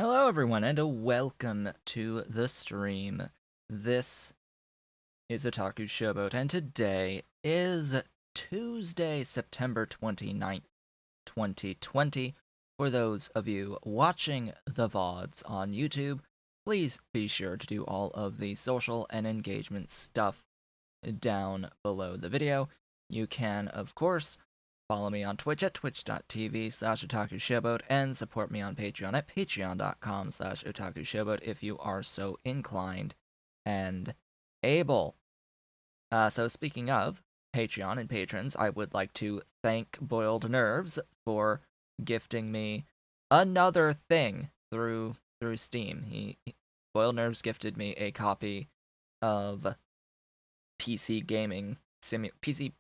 Hello, everyone, and welcome to the stream. This is Otaku Showboat, and today is Tuesday, September 29th, 2020. For those of you watching the VODs on YouTube, please be sure to do all of the social and engagement stuff down below the video. You can, of course, follow me on Twitch at twitch.tv/otakushowboat and support me on Patreon at patreon.com/otakushowboat if you are so inclined and able. So speaking of Patreon and patrons, I would like to thank Boiled Nerves for gifting me another thing through Steam. Boiled Nerves gifted me a copy of PC gaming PC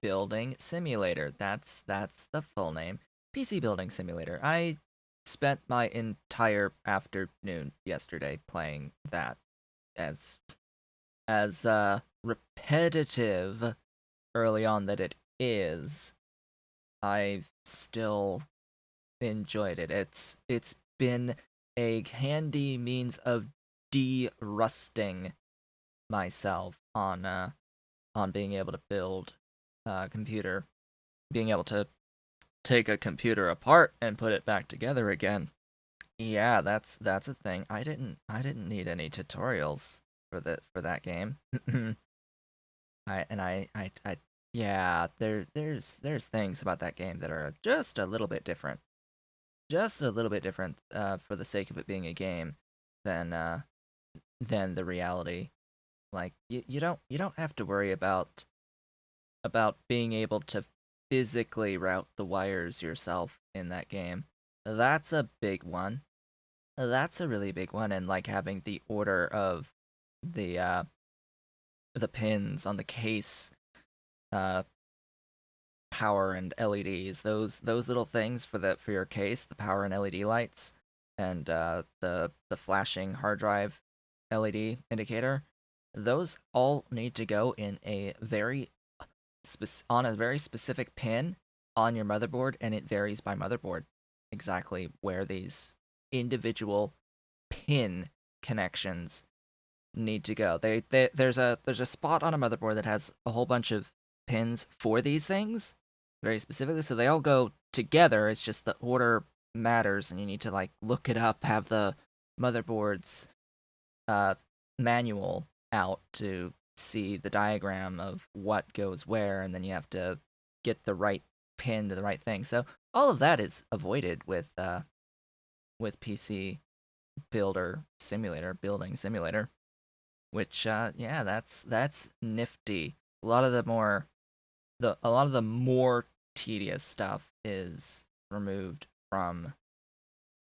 building simulator. That's the full name. PC building simulator. I spent my entire afternoon yesterday playing that as repetitive early on that it is. I've still enjoyed it. It's been a handy means of de-rusting myself on being able to build a computer, being able to take a computer apart and put it back together again. Yeah, that's a thing. I didn't need any tutorials for that game. I yeah, there's things about that game that are just a little bit different. Just a little bit different for the sake of it being a game than than the reality. Like you don't have to worry about being able to physically route the wires yourself in that game. That's a big one. That's a really big one, and like having the order of the uh the pins on the case, uh power and LEDs, those little things for your case, the power and LED lights, and the flashing hard drive LED indicator, those all need to go in a very on a very specific pin on your motherboard, and it varies by motherboard exactly where these individual pin connections need to go. There's a spot on a motherboard that has a whole bunch of pins for these things very specifically, so they all go together. It's just the order matters, and you need to like look it up, have the motherboard's uh, manual out to see the diagram of what goes where, and then you have to get the right pin to the right thing. So all of that is avoided with PC building simulator, which yeah, that's nifty. A lot of the more tedious stuff is removed from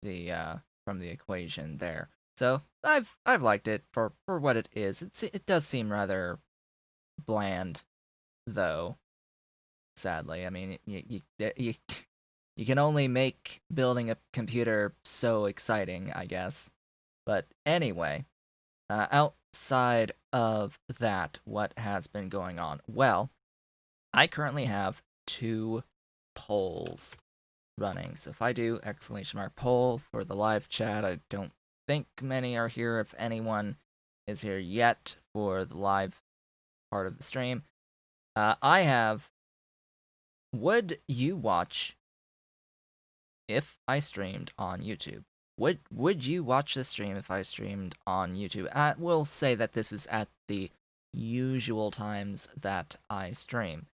the equation there. So I've liked it for what it is. It does seem rather bland, though. Sadly, I mean you can only make building a computer so exciting, I guess. But anyway, outside of that, what has been going on? Well, I currently have two polls running. So if I do exclamation mark poll for the live chat, I don't think many are here. If anyone is here yet for the live part of the stream, I have. Would you watch if I streamed on YouTube? Would you watch the stream if I streamed on YouTube? We'll say that this is at the usual times that I stream.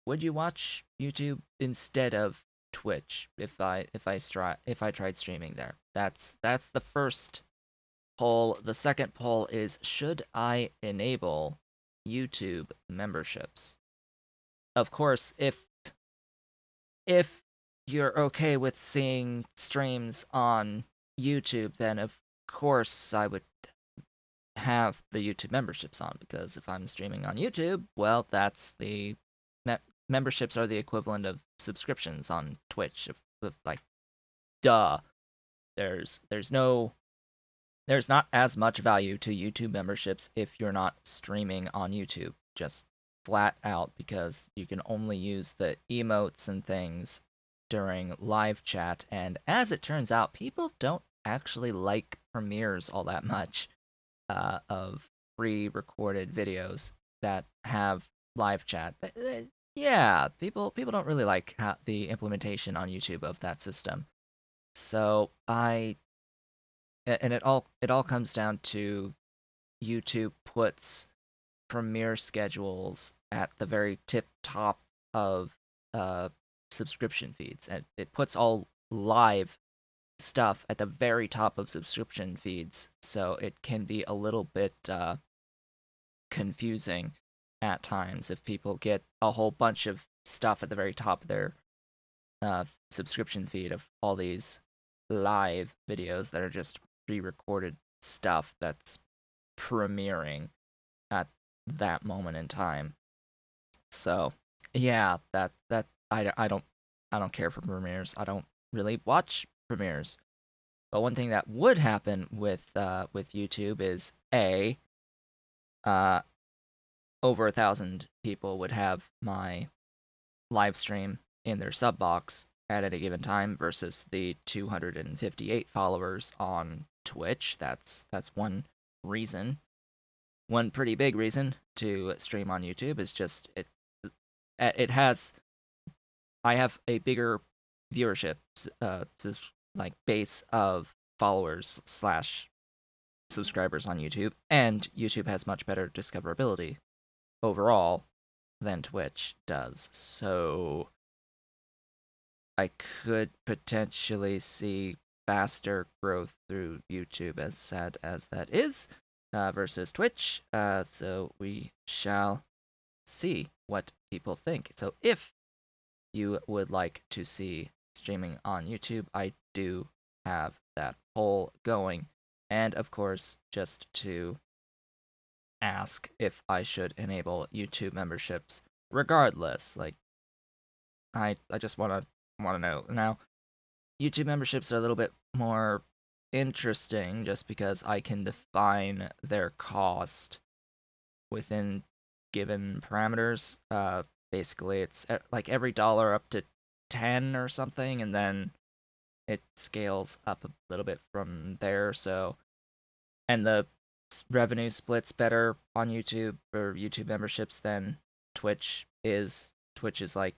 Would you watch YouTube instead of Twitch if I tried streaming there? That's the first poll. The second poll is, should I enable YouTube memberships? Of course, if you're okay with seeing streams on YouTube, then of course I would have the YouTube memberships on, because if I'm streaming on YouTube, well, that's the memberships are the equivalent of subscriptions on Twitch. If like, duh, there's no there's not as much value to YouTube memberships if you're not streaming on YouTube, just flat out, because you can only use the emotes and things during live chat, and as it turns out, people don't actually like premieres all that much of pre-recorded videos that have live chat. Yeah, people don't really like the implementation on YouTube of that system. So and it all comes down to YouTube puts premiere schedules at the very tip top of uh, subscription feeds, and it puts all live stuff at the very top of subscription feeds, so it can be a little bit confusing at times if people get a whole bunch of stuff at the very top of their subscription feed of all these live videos that are just pre-recorded stuff that's premiering at that moment in time. So yeah, that I don't care for premieres. I don't really watch premieres. But one thing that would happen with YouTube is uh over 1,000 people would have my live stream in their sub box at any given time versus the 258 followers on Twitch. That's one reason. One pretty big reason to stream on YouTube is just it has I have a bigger viewership like base of followers slash subscribers on YouTube, and YouTube has much better discoverability overall than Twitch does. So I could potentially see faster growth through YouTube, as sad as that is, versus Twitch. So we shall see what people think. So if you would like to see streaming on YouTube, I do have that poll going. And of course, just to ask if I should enable YouTube memberships regardless. Like I just wanna know. Now, YouTube memberships are a little bit more interesting just because I can define their cost within given parameters. Basically, it's like every dollar up to 10 or something, and then it scales up a little bit from there. So, and the revenue splits better on YouTube or YouTube memberships than Twitch is. Twitch is like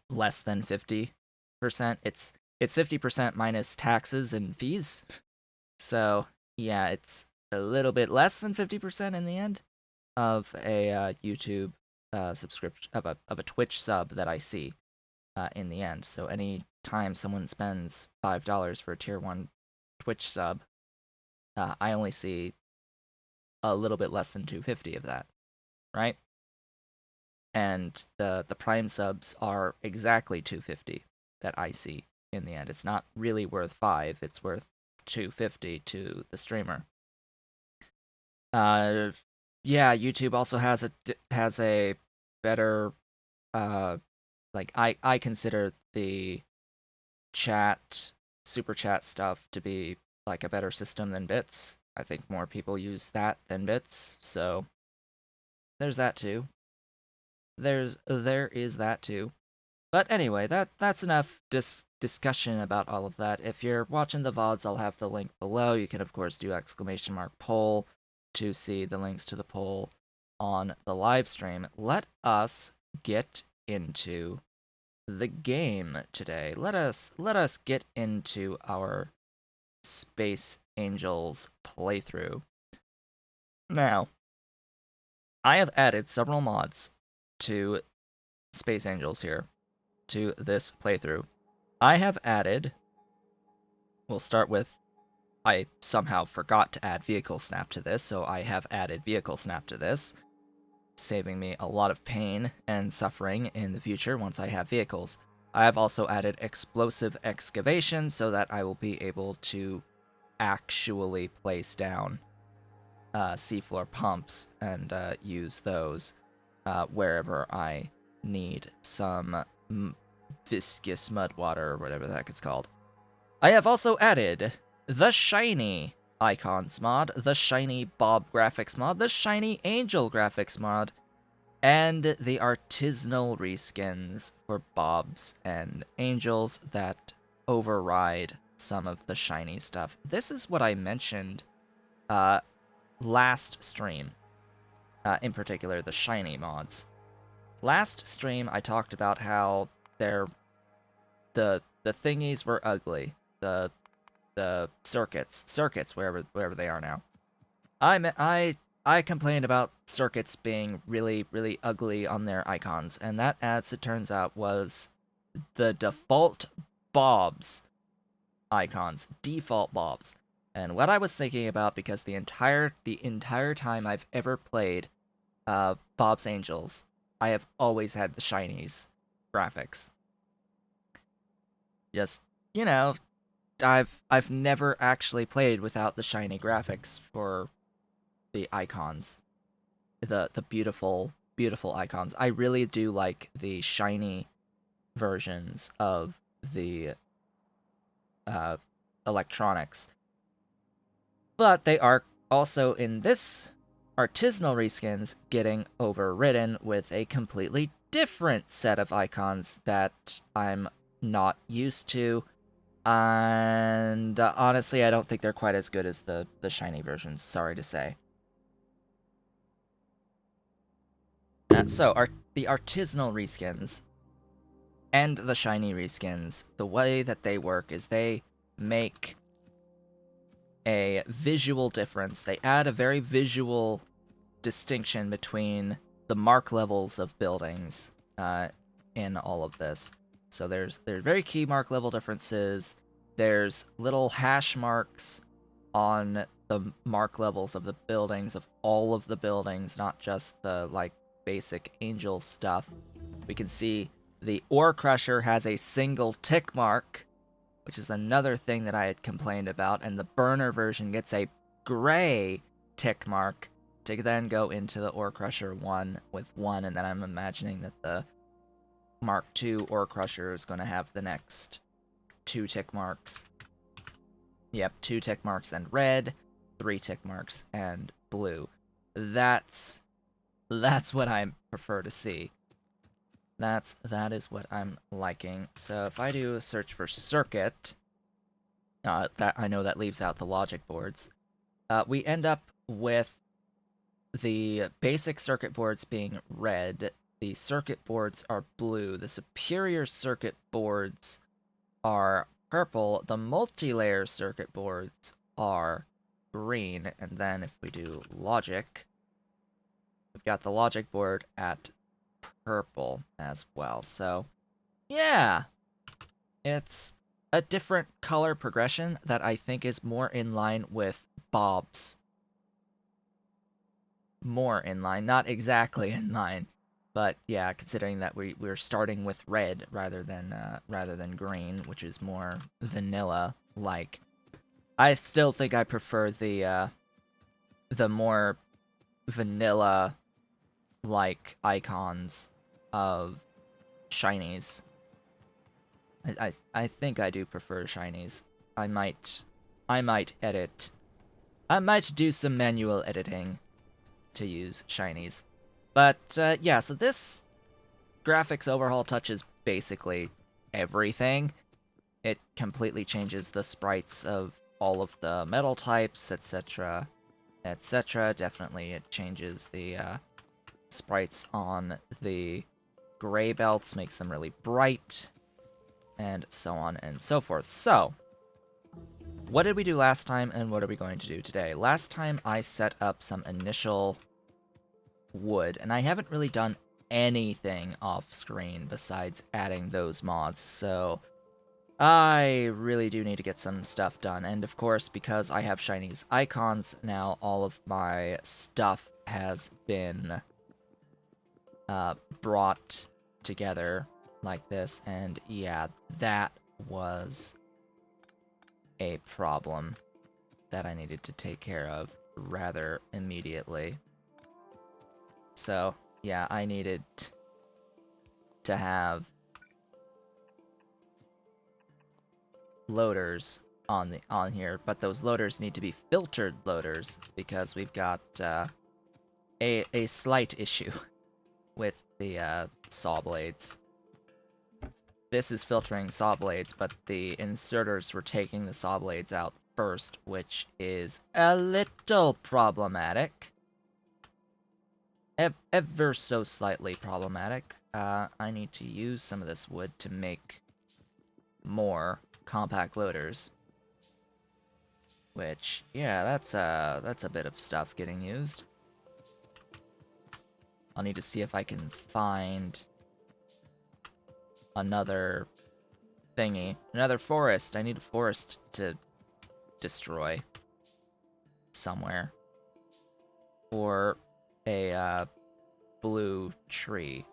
less than 50%. It's 50% minus taxes and fees. So yeah, it's a little bit less than 50% in the end of a YouTube subscription of a Twitch sub that I see in the end. So any time someone spends $5 for a tier 1 Twitch sub, I only see a little bit less than 250 of that, right? And the Prime subs are exactly 250 that I see in the end. It's not really worth 5, it's worth 250 to the streamer. Uh yeah, YouTube also has a better like I consider the chat super chat stuff to be like a better system than bits. I think more people use that than bits, so there's that too. There is that too. But anyway, that's enough discussion about all of that. If you're watching the VODs, I'll have the link below. You can of course do !poll to see the links to the poll on the live stream. Let us get into the game today. Let us get into our Space Angels playthrough. Now, I have added several mods to Space Angels here to this playthrough. I have added, we'll start with, I somehow forgot to add Vehicle Snap to this, so I have added Vehicle Snap to this, saving me a lot of pain and suffering in the future once I have vehicles. I have also added Explosive Excavation so that I will be able to actually place down seafloor pumps and use those wherever I need some viscous mud water or whatever the heck it's called. I have also added the Shiny Icons mod, the Shiny Bob graphics mod, the Shiny Angel graphics mod, and the artisanal reskins for Bobs and Angels that override some of the shiny stuff. This is what I mentioned uh, last stream, in particular the shiny mods. Last stream, I talked about how the thingies were ugly. The circuits wherever they are now. I complained about circuits being really ugly on their icons, and that, as it turns out, was the default Bobs icons, default Bobs. And what I was thinking about, because the entire time I've ever played Bob's Angels, I have always had the shinies graphics. Just, you know, I've never actually played without the shiny graphics for the icons. The beautiful icons. I really do like the shiny versions of the uh, electronics. But they are also, in this artisanal reskins, getting overridden with a completely different set of icons that I'm not used to. And honestly, I don't think they're quite as good as the shiny versions, sorry to say. The artisanal reskins and the shiny reskins, the way that they work is they make a visual difference. They add a very visual distinction between the mark levels of buildings in all of this. So there's very key mark level differences. There's little hash marks on the mark levels of the buildings, of all of the buildings, not just the like basic angel stuff. We can see the ore crusher has a single tick mark, which is another thing that I had complained about, and the burner version gets a gray tick mark to then go into the ore crusher 1 with 1, and then I'm imagining that the Mark II ore crusher is going to have the next 2 tick marks. Yep, 2 tick marks and red, 3 tick marks and blue. That's what I prefer to see. That is what I'm liking. So if I do a search for circuit, that I know that leaves out the logic boards. We end up with the basic circuit boards being red. The circuit boards are blue. The superior circuit boards are purple. The multi-layer circuit boards are green. And then if we do logic, we've got the logic board at purple as well. So, yeah, it's a different color progression that I think is more in line with Bob's. More in line, not exactly in line, but yeah, considering that we're starting with red rather than green, which is more vanilla like. I still think I prefer the more vanilla like icons of shinies. I think I do prefer shinies. I might edit. I might do some manual editing to use shinies. But yeah, so this graphics overhaul touches basically everything. It completely changes the sprites of all of the metal types, etc., etc. Definitely it changes the sprites on the gray belts, makes them really bright, and so on and so forth. So, what did we do last time, and what are we going to do today? Last time I set up some initial wood, and I haven't really done anything off screen besides adding those mods, so I really do need to get some stuff done. And of course, because I have Shiny's icons now, all of my stuff has been brought together like this, and yeah, that was a problem that I needed to take care of rather immediately. So, yeah, I needed to have loaders on here, but those loaders need to be filtered loaders because we've got a slight issue. with the saw blades. This is filtering saw blades, but the inserters were taking the saw blades out first, which is a little problematic. Ever so slightly problematic. I need to use some of this wood to make more compact loaders. Which, yeah, that's a bit of stuff getting used. I'll need to see if I can find another thingy. Another forest. I need a forest to destroy somewhere. Or a blue tree.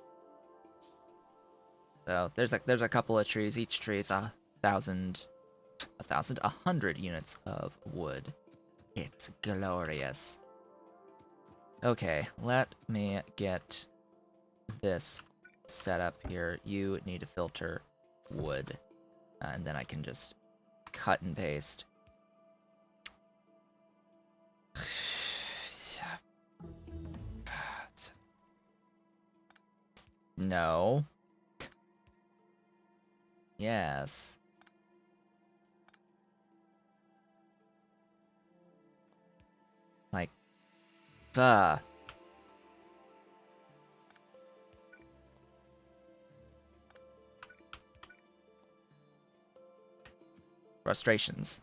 So there's a couple of trees. Each tree is 100 units of wood. It's glorious. Okay, let me get this set up here. You need to filter wood. And then I can just cut and paste. No. Yes. Like, the. Frustrations.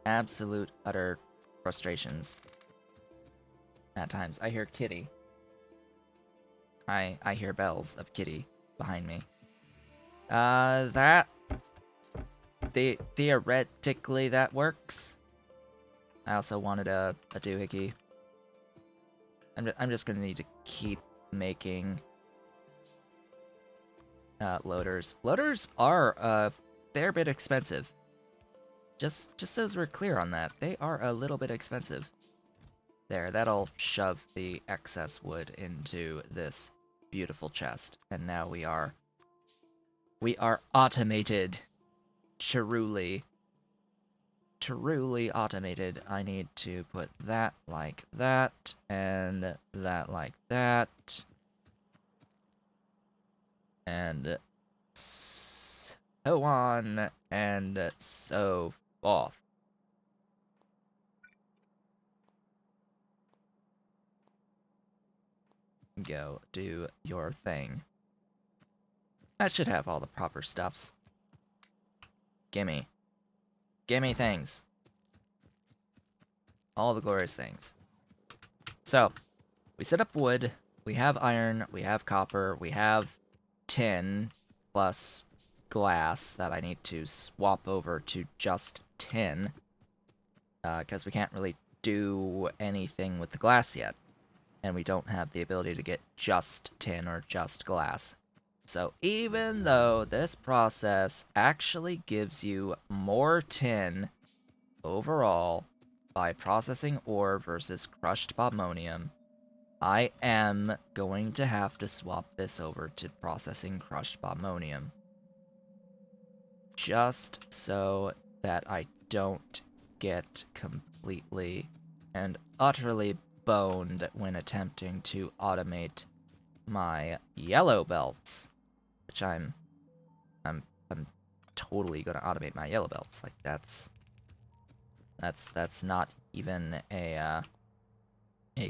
Absolute, utter frustrations. At times. I hear Kitty. I hear bells of Kitty behind me. That... Theoretically, that works. I also wanted a doohickey. I'm just gonna need to keep making loaders. Loaders are a fair bit expensive. Just so as we're clear on that, they are a little bit expensive. There, that'll shove the excess wood into this beautiful chest, and now we are automated. Truly automated. I need to put that like that, and that like that, and so on and so forth. Go do your thing. That should have all the proper stuffs. Gimme. Gimme things. All the glorious things. So, we set up wood, we have iron, we have copper, we have tin, plus glass that I need to swap over to just tin. Because we can't really do anything with the glass yet. And we don't have the ability to get just tin or just glass. So even though this process actually gives you more tin overall by processing ore versus crushed bobmonium, I am going to have to swap this over to processing crushed bobmonium. Just so that I don't get completely and utterly boned when attempting to automate my yellow belts, which I'm totally gonna automate my yellow belts. Like that's not even a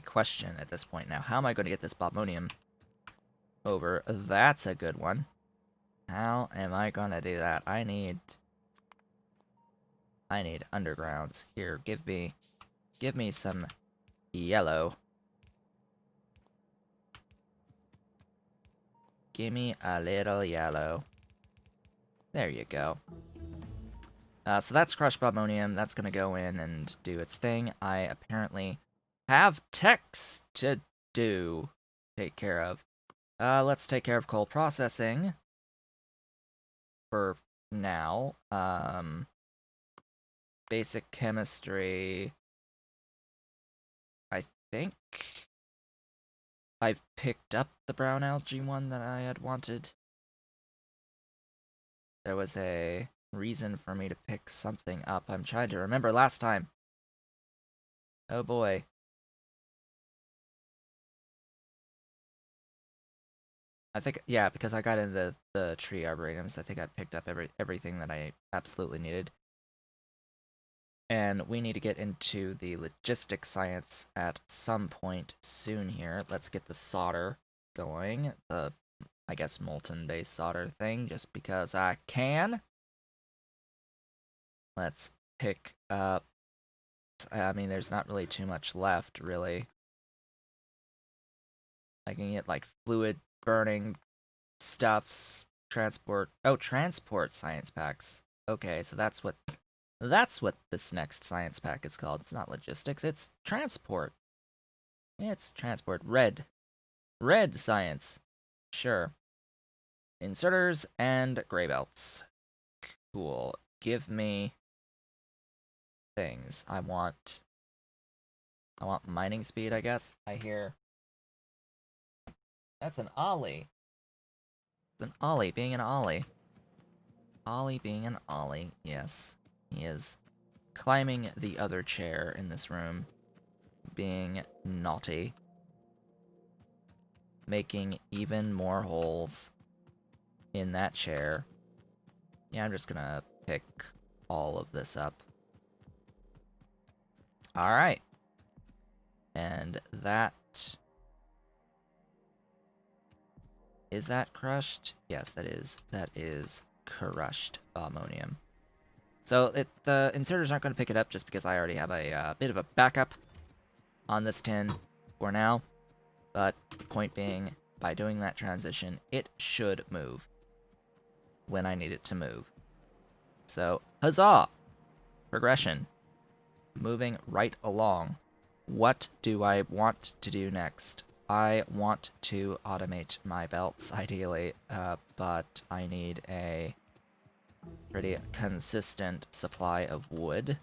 question at this point. Now, how am I going to get this bobmonium over? That's a good one. How am I gonna do that? I need undergrounds. Here, give me some yellow. Give me a little yellow. There you go. So that's crushed bobmonium. That's gonna go in and do its thing. I apparently have text to take care of. Let's take care of coal processing for now. Basic chemistry. I think I've picked up the brown algae one that I had wanted. There was a reason for me to pick something up. I'm trying to remember last time. Oh boy. I think, yeah, because I got into the tree arboretums, I think I picked up everything that I absolutely needed. And we need to get into the logistics science at some point soon here. Let's get the solder going. The, I guess, molten-based solder thing, just because I can. Let's pick up... I mean, there's not really too much left, really. I can get, like, fluid burning stuffs, transport... Oh, transport science packs. Okay, so that's what this next science pack is called. It's not logistics, it's transport. It's transport. Red. Red science. Sure. Inserters and gray belts. Cool. Give me things. I want mining speed, I guess. I hear. That's an ollie. It's an ollie being an ollie. Ollie being an ollie. Yes. He is climbing the other chair in this room. Being naughty. Making even more holes in that chair. Yeah, I'm just gonna pick all of this up. Alright. And that... Is that crushed? Yes, that is. That is crushed ammonium. So the inserters aren't going to pick it up just because I already have a bit of a backup on this tin for now. But point being, by doing that transition, it should move when I need it to move. So, huzzah! Progression. Moving right along. What do I want to do next? I want to automate my belts, ideally, but I need a pretty consistent supply of wood,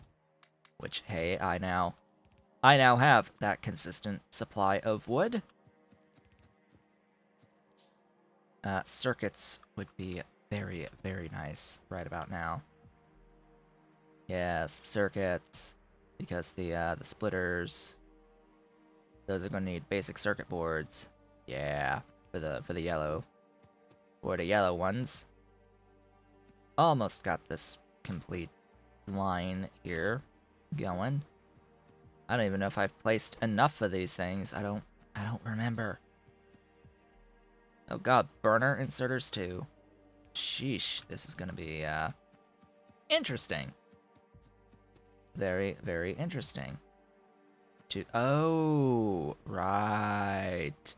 which, hey, I now have that consistent supply of wood. Circuits would be very, very nice right about now. Yes, circuits, because the splitters, those are going to need basic circuit boards. Yeah, for the yellow ones. Almost got this complete line here going. I don't even know if I've placed enough of these things. I don't remember. Oh god, burner inserters too. Sheesh, this is gonna be interesting. Very, very interesting. Oh, right.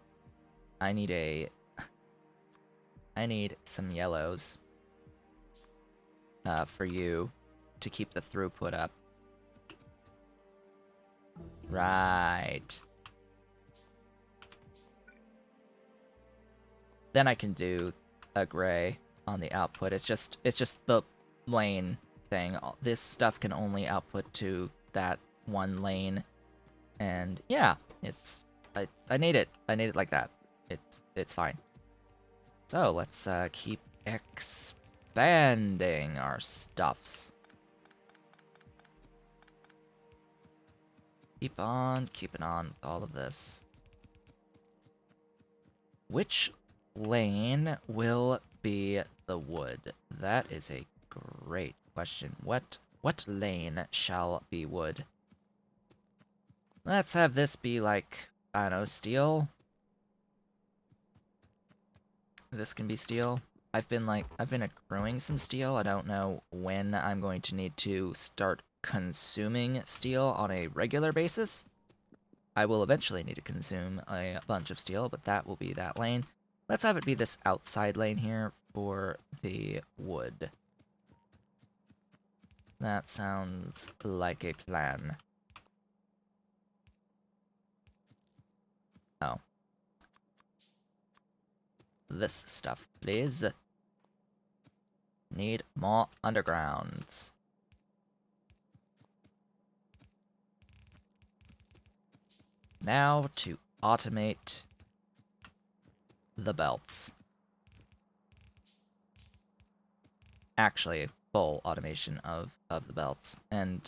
I need some yellows for you to keep the throughput up. Right. Then I can do a gray on the output. It's just the lane thing. This stuff can only output to that one lane. And yeah, I need it. I need it like that. It's fine. So let's keep expanding our stuffs. Keep on keeping on with all of this. Which lane will be the wood? That is a great question. What lane shall be wood? Let's have this be like, I don't know, steel. This can be steel. I've been accruing some steel. I don't know when I'm going to need to start consuming steel on a regular basis. I will eventually need to consume a bunch of steel, but that will be that lane. Let's have it be this outside lane here for the wood. That sounds like a plan. Oh. This stuff, please. Need more undergrounds. Now to automate the belts. Actually, full automation of the belts. And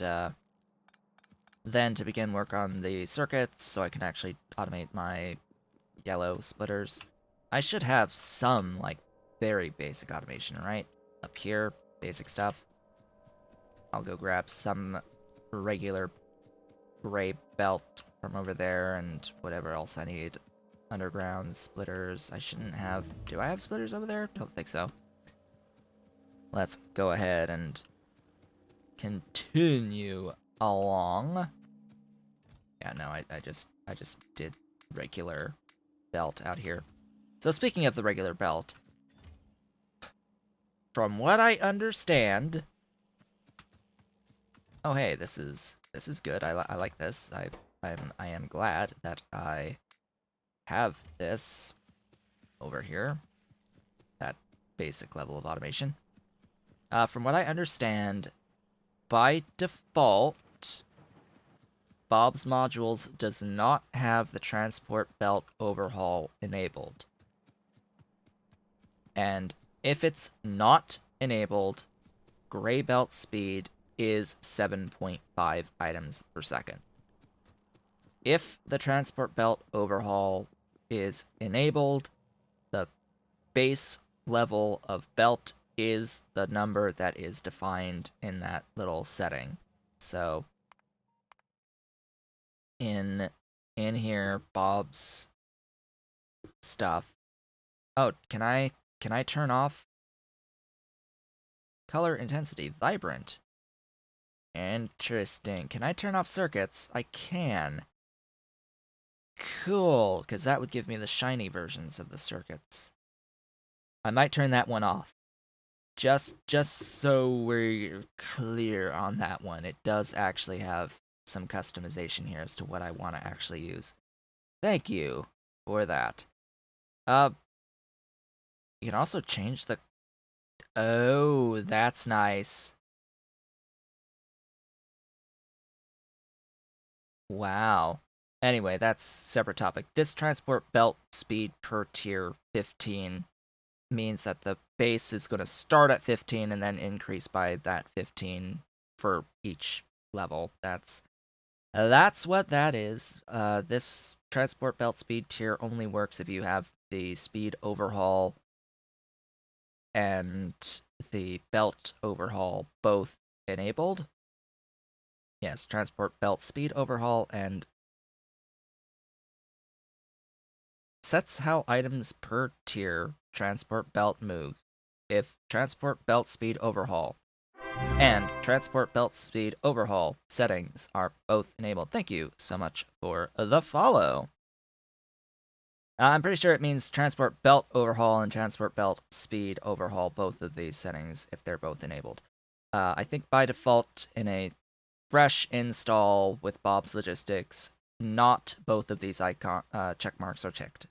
then to begin work on the circuits, so I can actually automate my yellow splitters. I should have some, like, very basic automation, right? Up here, basic stuff. I'll go grab some regular gray belt from over there and whatever else I need. Underground splitters. I shouldn't have... Do I have splitters over there? Don't think so. Let's go ahead and continue along. Yeah, no, I just did regular belt out here. So speaking of the regular belt, from what I understand... Oh, hey, this is good. I like this. I am glad that I have this over here. That basic level of automation. From what I understand, by default, Bob's Modules does not have the transport belt overhaul enabled. And if it's not enabled, gray belt speed is 7.5 items per second. If the transport belt overhaul is enabled, the base level of belt is the number that is defined in that little setting. So in here, Bob's stuff. Oh, can I turn off color intensity vibrant? Interesting. Can I turn off circuits? I can. Cool, because that would give me the shiny versions of the circuits. I might turn that one off. Just so we're clear on that one. It does actually have some customization here as to what I want to actually use. Thank you for that. You can also change the... Oh, that's nice. Wow. Anyway, that's separate topic. This transport belt speed per tier 15 means that the base is going to start at 15 and then increase by that 15 for each level. That's what that is. This transport belt speed tier only works if you have the speed overhaul and the belt overhaul both enabled. Yes, transport belt speed overhaul and sets how items per tier transport belt move. If transport belt speed overhaul and transport belt speed overhaul settings are both enabled. Thank you so much for the follow. I'm pretty sure it means transport belt overhaul and transport belt speed overhaul, both of these settings, if they're both enabled. I think by default, in a fresh install with Bob's Logistics, not both of these icon check marks are checked.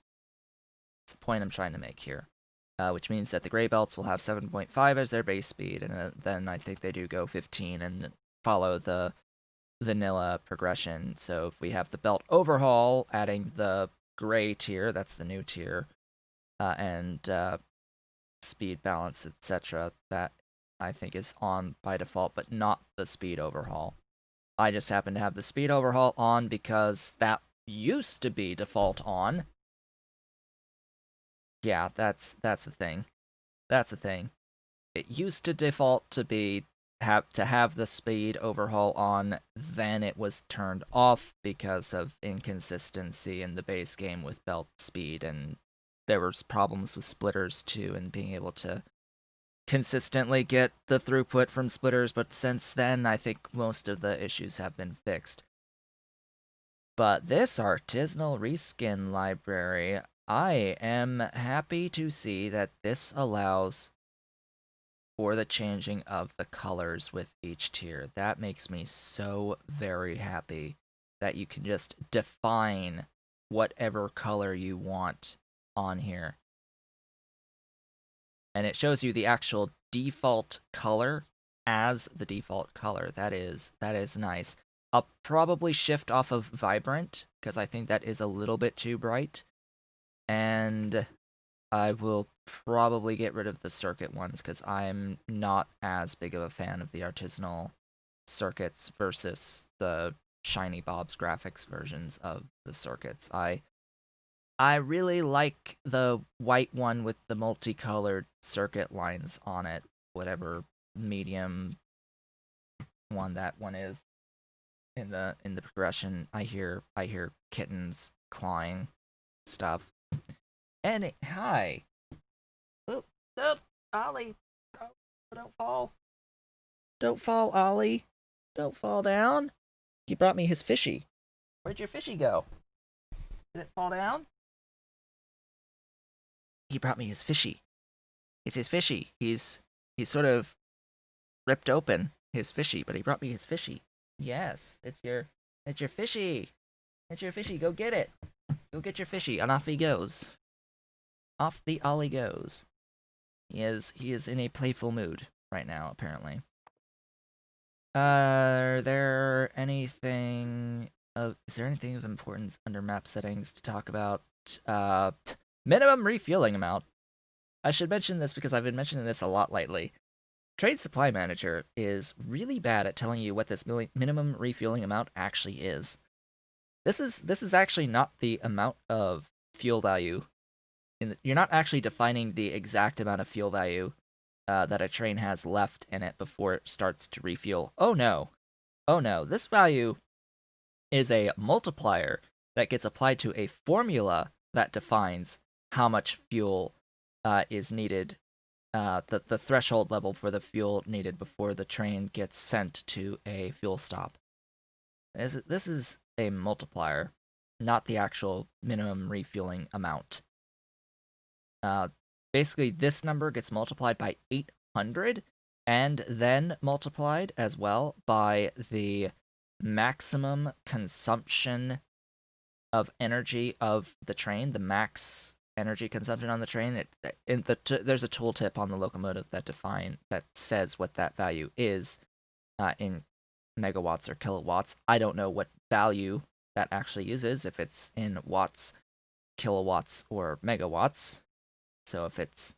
That's the point I'm trying to make here. Which means that the gray belts will have 7.5 as their base speed, and then I think they do go 15 and follow the vanilla progression. So if we have the belt overhaul, adding the gray tier, that's the new tier, and speed balance, etc., that I think is on by default, but not the speed overhaul. I just happen to have the speed overhaul on because that used to be default on. Yeah, that's the thing. That's the thing. It used to default to be have the speed overhaul on, then it was turned off because of inconsistency in the base game with belt speed, and there was problems with splitters too, and being able to consistently get the throughput from splitters, but since then I think most of the issues have been fixed. But this artisanal reskin library, I am happy to see that this allows for the changing of the colors with each tier. That makes me so very happy that you can just define whatever color you want on here. And it shows you the actual default color as the default color. That is nice. I'll probably shift off of Vibrant, because I think that is a little bit too bright. And I will probably get rid of the circuit ones, because I'm not as big of a fan of the artisanal circuits versus the Shiny Bob's graphics versions of the circuits. I I really like the white one with the multicolored circuit lines on it, whatever medium one that one is. In the progression, I hear kittens clawing stuff. And hi. Oop, oop, Ollie. Oh, don't fall. Don't fall, Ollie. Don't fall down. He brought me his fishy. Where'd your fishy go? Did it fall down? He brought me his fishy. It's his fishy. He's sort of ripped open his fishy, but he brought me his fishy. Yes, it's your fishy. It's your fishy. Go get it. Go get your fishy. And off he goes. Off the Ollie goes. He is in a playful mood right now, apparently. Are there anything of is there anything of importance under map settings to talk about? Uh, Minimum refueling amount. I should mention this because I've been mentioning this a lot lately. Trade Supply Manager is really bad at telling you what this minimum refueling amount actually is. This is actually not the amount of fuel value. You're not actually defining the exact amount of fuel value that a train has left in it before it starts to refuel. Oh no. Oh no. This value is a multiplier that gets applied to a formula that defines how much fuel is needed, the threshold level for the fuel needed before the train gets sent to a fuel stop. This is a multiplier, not the actual minimum refueling amount. Uh, Basically, this number gets multiplied by 800 and then multiplied as well by the maximum consumption of energy of the train, the max energy consumption on the train. There's a tooltip on the locomotive that says what that value is in megawatts or kilowatts. I don't know what value that actually uses, if it's in watts, kilowatts, or megawatts. So if it's,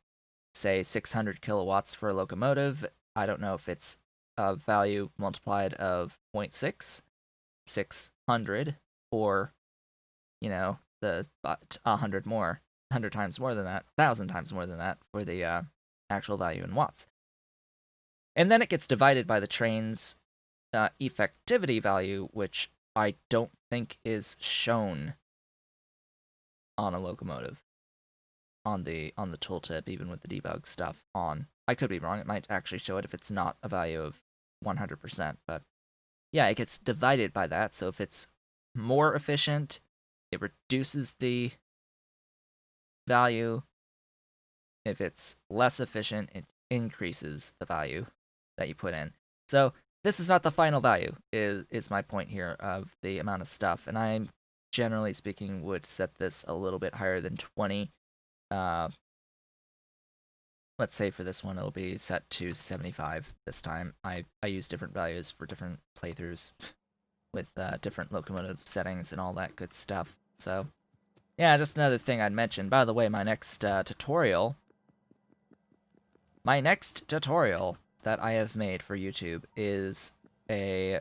say, 600 kilowatts for a locomotive, I don't know if it's a value multiplied of 0.6, 600, or, the 100 times more than that, 1,000 times more than that for the actual value in watts. And then it gets divided by the train's effectivity value, which I don't think is shown on a locomotive on the tooltip, even with the debug stuff on. I could be wrong. It might actually show it if it's not a value of 100%, but yeah, it gets divided by that. So if it's more efficient, it reduces the value. If it's less efficient, it increases the value that you put in. So this is not the final value, is my point here of the amount of stuff. And I, generally speaking, would set this a little bit higher than 20. Let's say for this one, it'll be set to 75 this time. I use different values for different playthroughs with different locomotive settings and all that good stuff. So, yeah, just another thing I'd mention. By the way, my next tutorial that I have made for YouTube is a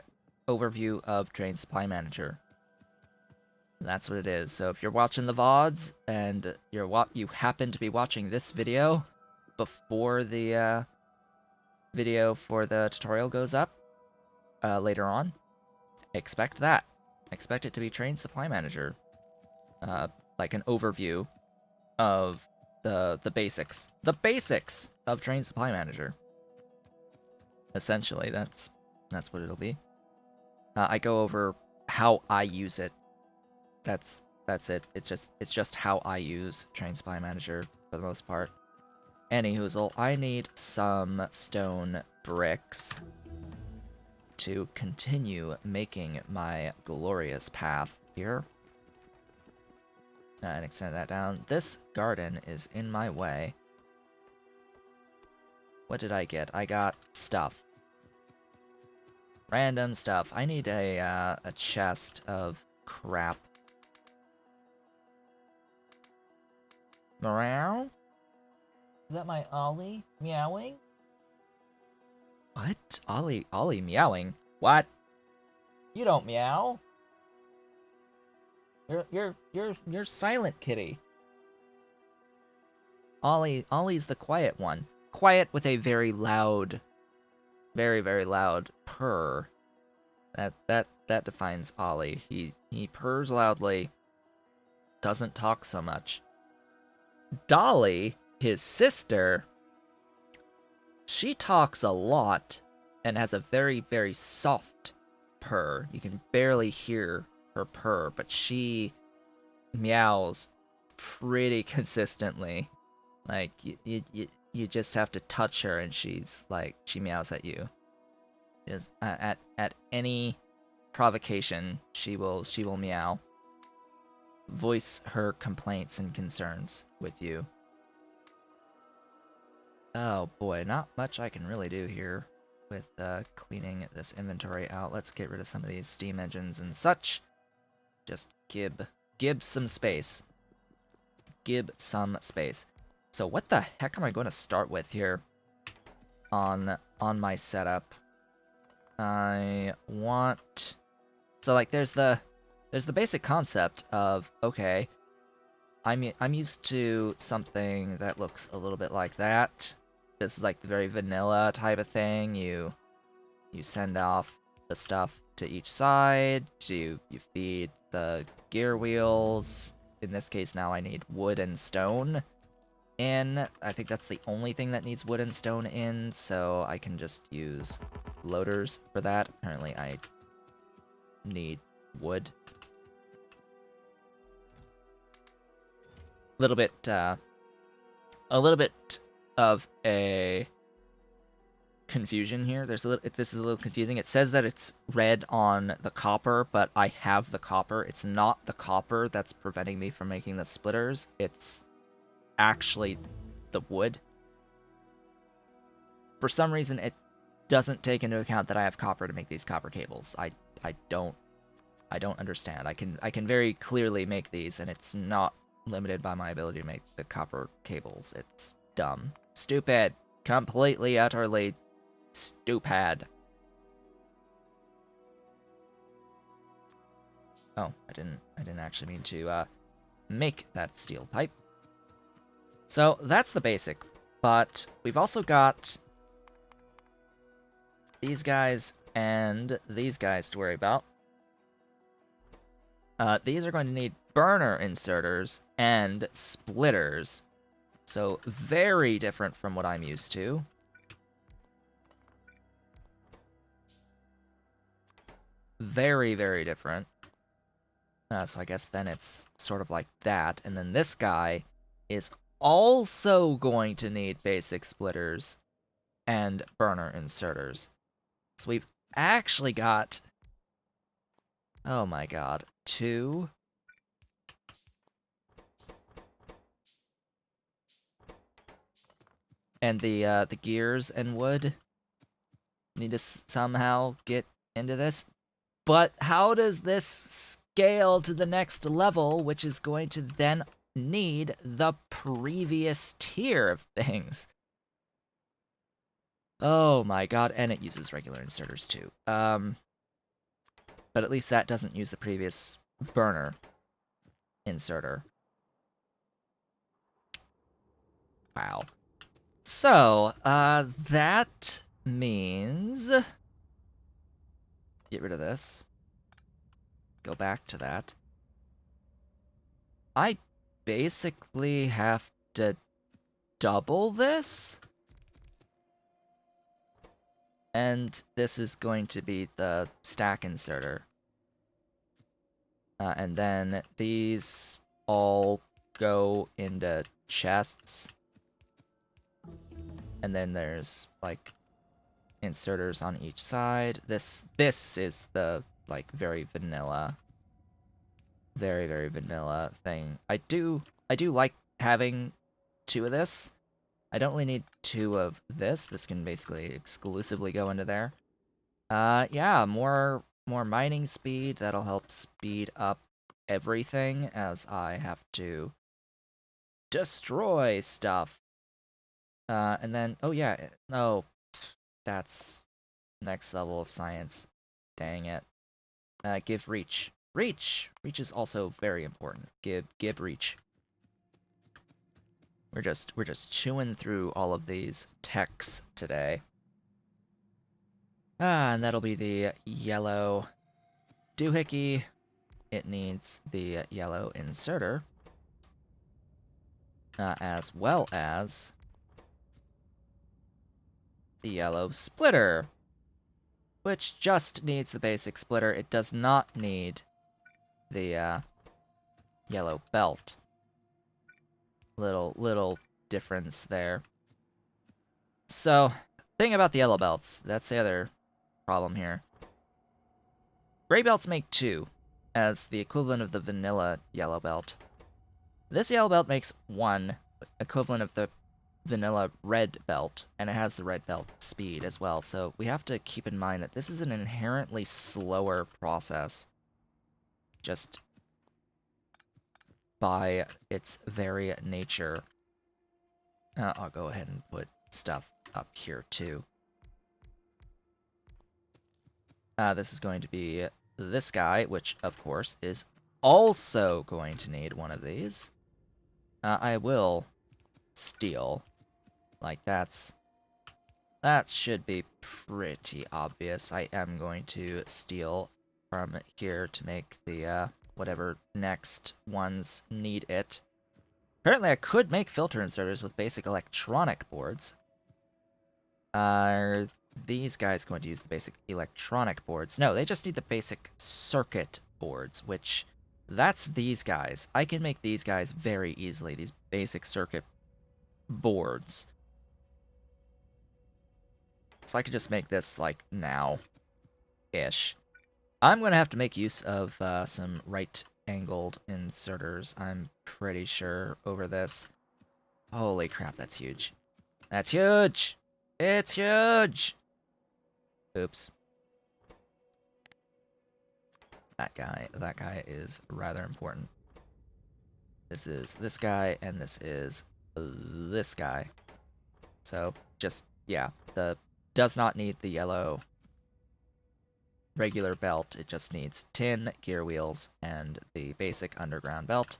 overview of Train Supply Manager. That's what it is. So if you're watching the VODs and you happen to be watching this video before the video for the tutorial goes up later on, expect that. Expect it to be Train Supply Manager, like an overview of the basics of Train Supply Manager. Essentially, that's what it'll be. I go over how I use it. That's it. It's just how I use Train Supply Manager for the most part. Anyhoozle, I need some stone bricks to continue making my glorious path here. And extend that down. This garden is in my way. What did I get? I got stuff. Random stuff. I need a chest of crap. Meow? Is that my Ollie meowing? What? Ollie meowing? What? You don't meow. You're silent, kitty. Ollie's the quiet one. Quiet with a very loud, very loud purr. That defines Ollie. He purrs loudly, doesn't talk so much. Dolly, his sister, she talks a lot and has a very soft purr. You can barely hear her purr, but she meows pretty consistently. Like you just have to touch her and she's like she meows at you. Just at any provocation, she will meow. Voice her complaints and concerns with you. Oh boy, not much I can really do here with cleaning this inventory out. Let's get rid of some of these steam engines and such. Just gib some space. Gib some space. So what the heck am I going to start with here on my setup? I want... So like there's the basic concept of, okay, I'm used to something that looks a little bit like that. This is like the very vanilla type of thing. You send off the stuff to each side. You feed the gear wheels. In this case now I need wood and stone in. I think that's the only thing that needs wood and stone in, so I can just use loaders for that. Apparently I need wood. A little bit of a confusion here. This is a little confusing. It says that it's red on the copper, but I have the copper. It's not the copper that's preventing me from making the splitters. It's actually the wood. For some reason, it doesn't take into account that I have copper to make these copper cables. I don't understand. I can very clearly make these, and it's not limited by my ability to make the copper cables. It's dumb. Stupid. Completely, utterly stupid. Oh, I didn't actually mean to make that steel pipe. So that's the basic, but we've also got these guys and these guys to worry about. These are going to need burner inserters and splitters. So very different from what I'm used to. Very different. So I guess then it's sort of like that. And then this guy is also going to need basic splitters and burner inserters. So we've actually got... Oh my god. 2... And the gears and wood need to somehow get into this. But how does this scale to the next level, which is going to then need the previous tier of things? Oh my god, and it uses regular inserters too. But at least that doesn't use the previous burner inserter. Wow. So, that means... Get rid of this. Go back to that. I basically have to double this? And this is going to be the stack inserter. And then these all go into chests. And then there's, like, inserters on each side. This is the, like, very vanilla thing. I do like having 2 of this. I don't really need 2 of this. This can basically exclusively go into there. Yeah, more mining speed. That'll help speed up everything as I have to destroy stuff. And then, oh yeah, oh, that's next level of science. Dang it. Give reach. Reach! Reach is also very important. Give reach. We're just chewing through all of these techs today. And that'll be the yellow doohickey. It needs the yellow inserter. As well as the yellow splitter, which just needs the basic splitter. It does not need the yellow belt. Little difference there. So, thing about the yellow belts, that's the other problem here. Gray belts make 2, as the equivalent of the vanilla yellow belt. This yellow belt makes 1, equivalent of the vanilla red belt, and it has the red belt speed as well, so we have to keep in mind that this is an inherently slower process, just by its very nature. I'll go ahead and put stuff up here too. This is going to be this guy, which of course is also going to need one of these. I will steal. Like, that should be pretty obvious. I am going to steal from here to make the, whatever next ones need it. Apparently I could make filter inserters with basic electronic boards. Are these guys going to use the basic electronic boards? No, they just need the basic circuit boards, which, that's these guys. I can make these guys very easily, these basic circuit boards. So I could just make this, like, now-ish. I'm going to have to make use of some right-angled inserters, I'm pretty sure, over this. Holy crap, that's huge. That's huge! It's huge! Oops. That guy is rather important. This is this guy, and this is this guy. So, just, yeah, does not need the yellow regular belt. It just needs tin, gear wheels, and the basic underground belt.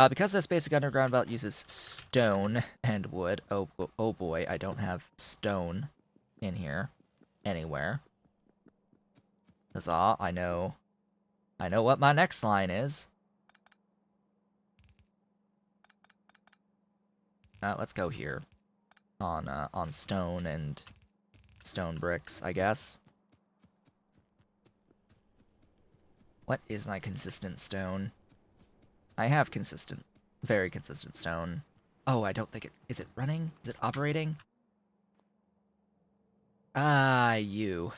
Because this basic underground belt uses stone and wood, oh boy, I don't have stone in here anywhere. Huzzah, I know what my next line is. Let's go here on stone and stone bricks, I guess. What is my consistent stone? I have very consistent stone. Oh, I don't think is it running? Is it operating? You.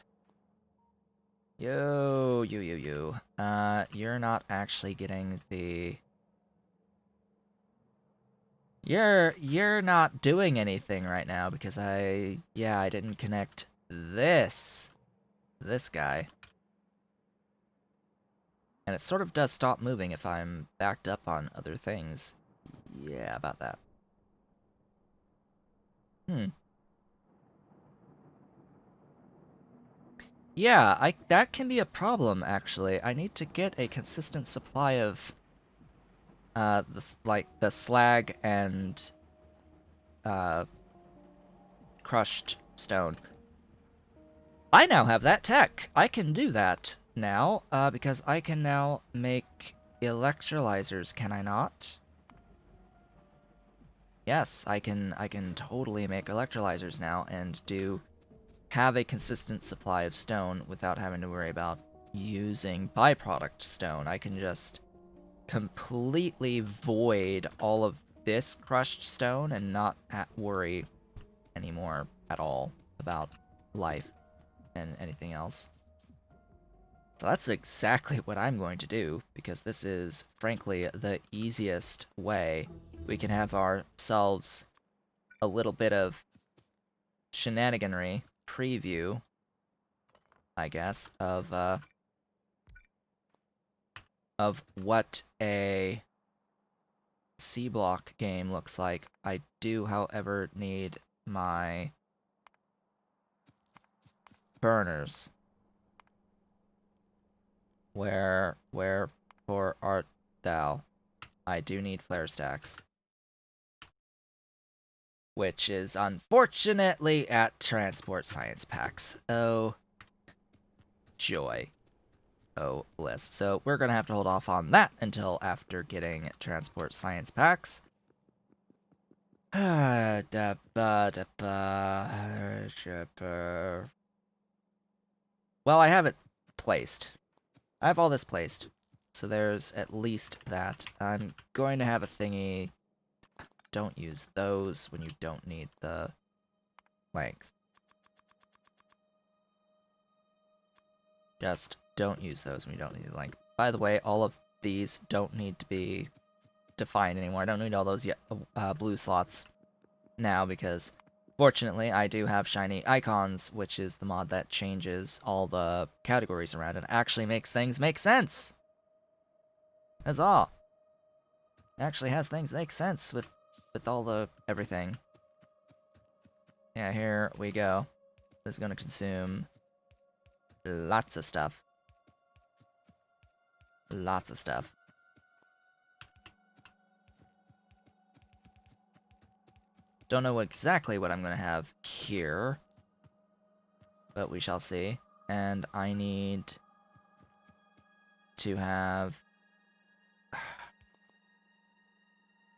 You. You're not actually getting the... You're not doing anything right now because I didn't connect this guy. And it sort of does stop moving if I'm backed up on other things. Yeah, about that. Yeah, that can be a problem, actually. I need to get a consistent supply of, the slag and, crushed stone. I now have that tech! I can do that now, because I can now make electrolyzers, can I not? Yes, I can totally make electrolyzers now and have a consistent supply of stone without having to worry about using byproduct stone. I can just completely void all of this crushed stone and not worry anymore at all about life and anything else. So that's exactly what I'm going to do, because this is, frankly, the easiest way we can have ourselves a little bit of shenaniganry preview, I guess, of what a C-block game looks like. I do, however, need my burners. Wherefore art thou? I do need flare stacks. Which is unfortunately at transport science packs. Oh, joy. Oh, bliss. So we're gonna have to hold off on that until after getting transport science packs. Well, I have it placed. I have all this placed. So there's at least that. I'm going to have a thingy. Don't use those when you don't need the length. Just don't use those when you don't need the length. By the way, all of these don't need to be defined anymore. I don't need all those blue slots now because, fortunately, I do have shiny icons, which is the mod that changes all the categories around and actually makes things make sense. That's all. It actually has things make sense with all the everything. Yeah, here we go. This is going to consume lots of stuff. Lots of stuff. Don't know exactly what I'm going to have here, but we shall see. And I need to have...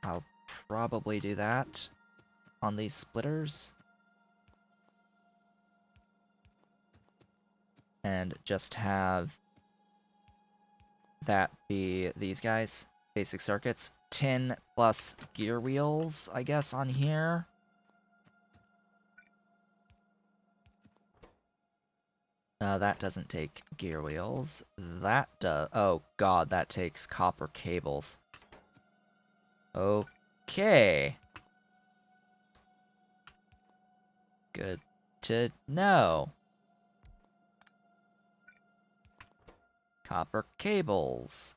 I'll probably do that on these splitters. And just have that be these guys. Basic circuits. 10 plus gear wheels, I guess, on here. That doesn't take gear wheels. That does... Oh, God, that takes copper cables. Okay. Good to know. Copper cables.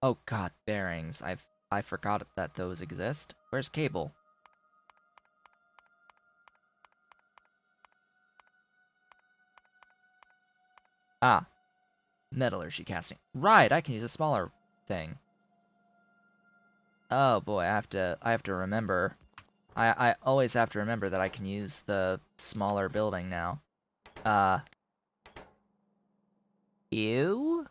Oh God, bearings. I forgot that those exist. Where's cable? Ah, metallurgy casting. Right, I can use a smaller thing. Oh boy, I have to remember. I always have to remember that I can use the smaller building now. Ew?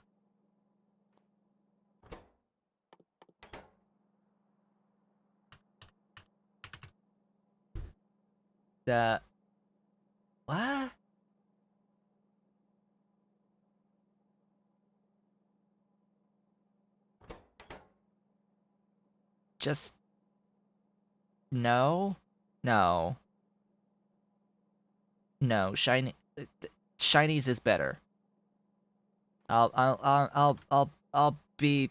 The... What? Just... No? No. No, Shinies is better. I'll be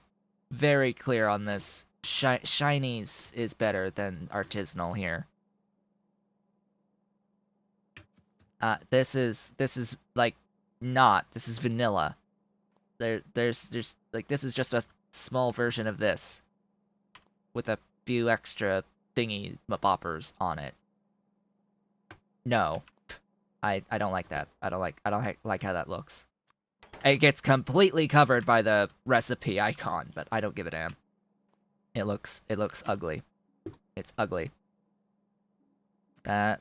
very clear on this. Shinies is better than artisanal here. This is like not. This is vanilla. There's like this is just a small version of this with a few extra thingy boppers on it. No, I don't like that. I don't like how that looks. It gets completely covered by the recipe icon, but I don't give a damn. It looks ugly. It's ugly. Yeah,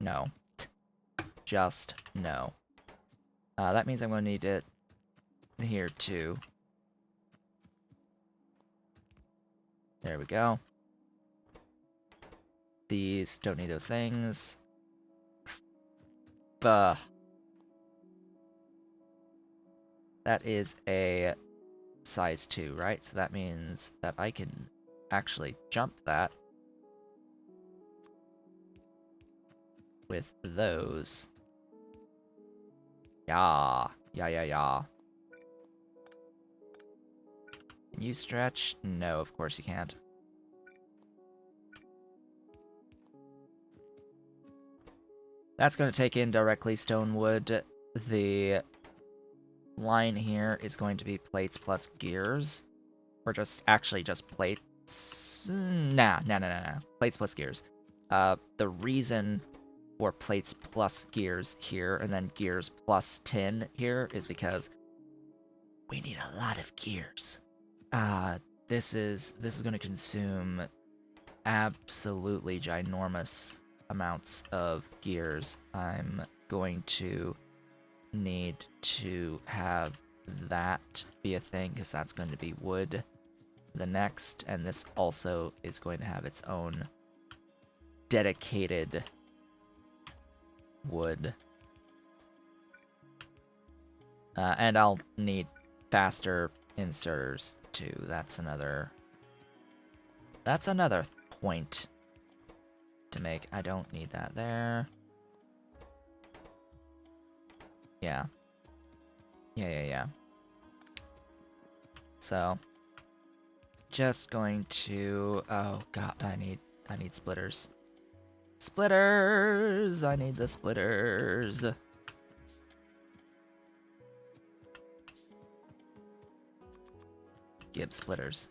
no. Just no. That means I'm going to need it here too. There we go. These don't need those things. That is a size 2, right? So that means that I can actually jump that with those. Yeah. Yeah. Can you stretch? No, of course you can't. That's going to take in directly stone wood. The line here is going to be plates plus gears. Or just plates. Nah. Plates plus gears. The reason or plates plus gears here, and then gears plus tin here, is because we need a lot of gears. This is going to consume absolutely ginormous amounts of gears. I'm going to need to have that be a thing, because that's going to be wood the next, and this also is going to have its own dedicated wood. And I'll need faster inserters too. That's another point to make. I don't need that there. Yeah. Yeah. So just going to, oh god, I need splitters. Splitters! I need the splitters. Give splitters.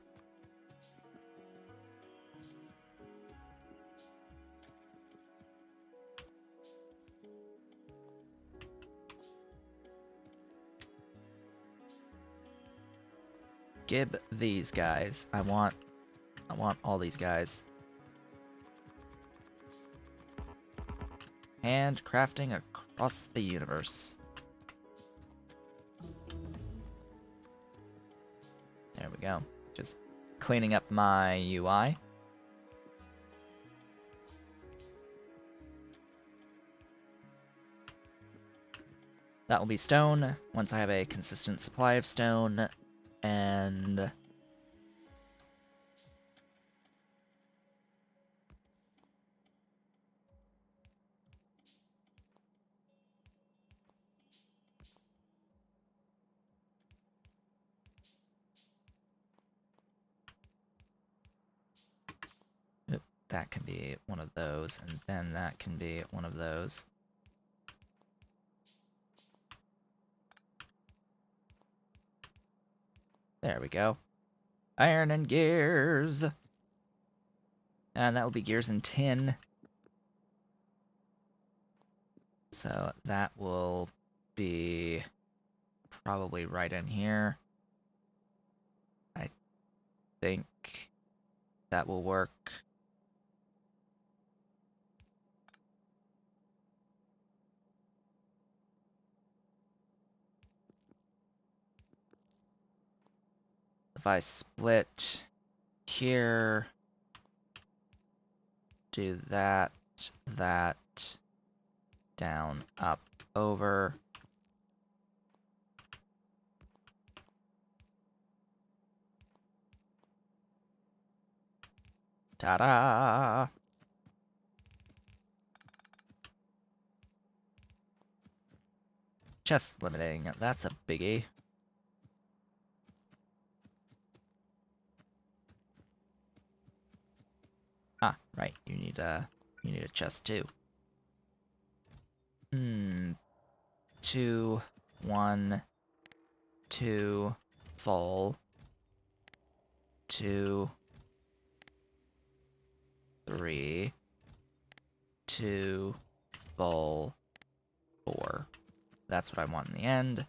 Give these guys. I want all these guys. Handcrafting across the universe. There we go. Just cleaning up my UI. That will be stone once I have a consistent supply of stone, and that can be one of those, and then that can be one of those. There we go. Iron and gears! And that will be gears and tin. So that will be probably right in here. I think that will work. If I split here, do that, down, up, over. Ta-da! Chest limiting, that's a biggie. Ah, right, you need a chest too. 2, 1, 2, full. 2, 3, 2, full, 4. That's what I want in the end.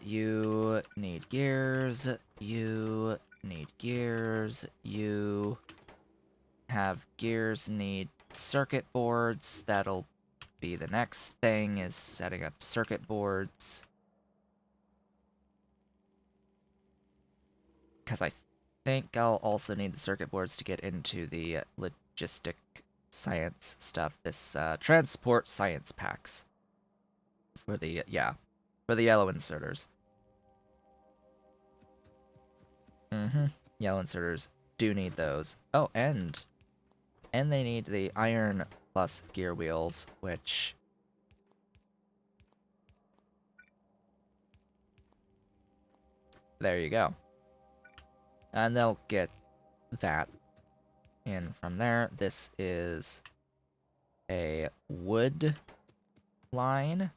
You need gears. You need gears. You have gears, need circuit boards. That'll be the next thing, is setting up circuit boards. Because I think I'll also need the circuit boards to get into the logistic science stuff. This transport science packs. For the, for the yellow inserters. Yellow inserters do need those. Oh, and they need the iron plus gear wheels, which... There you go. And they'll get that in from there. This is a wood line.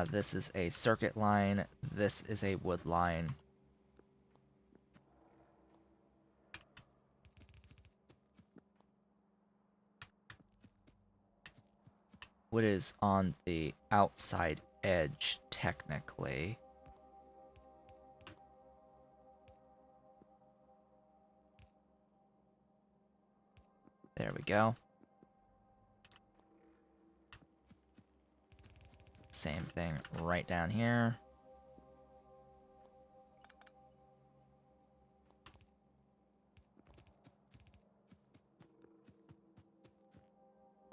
This is a circuit line. This is a wood line. Wood is on the outside edge, technically. There we go. Same thing right down here.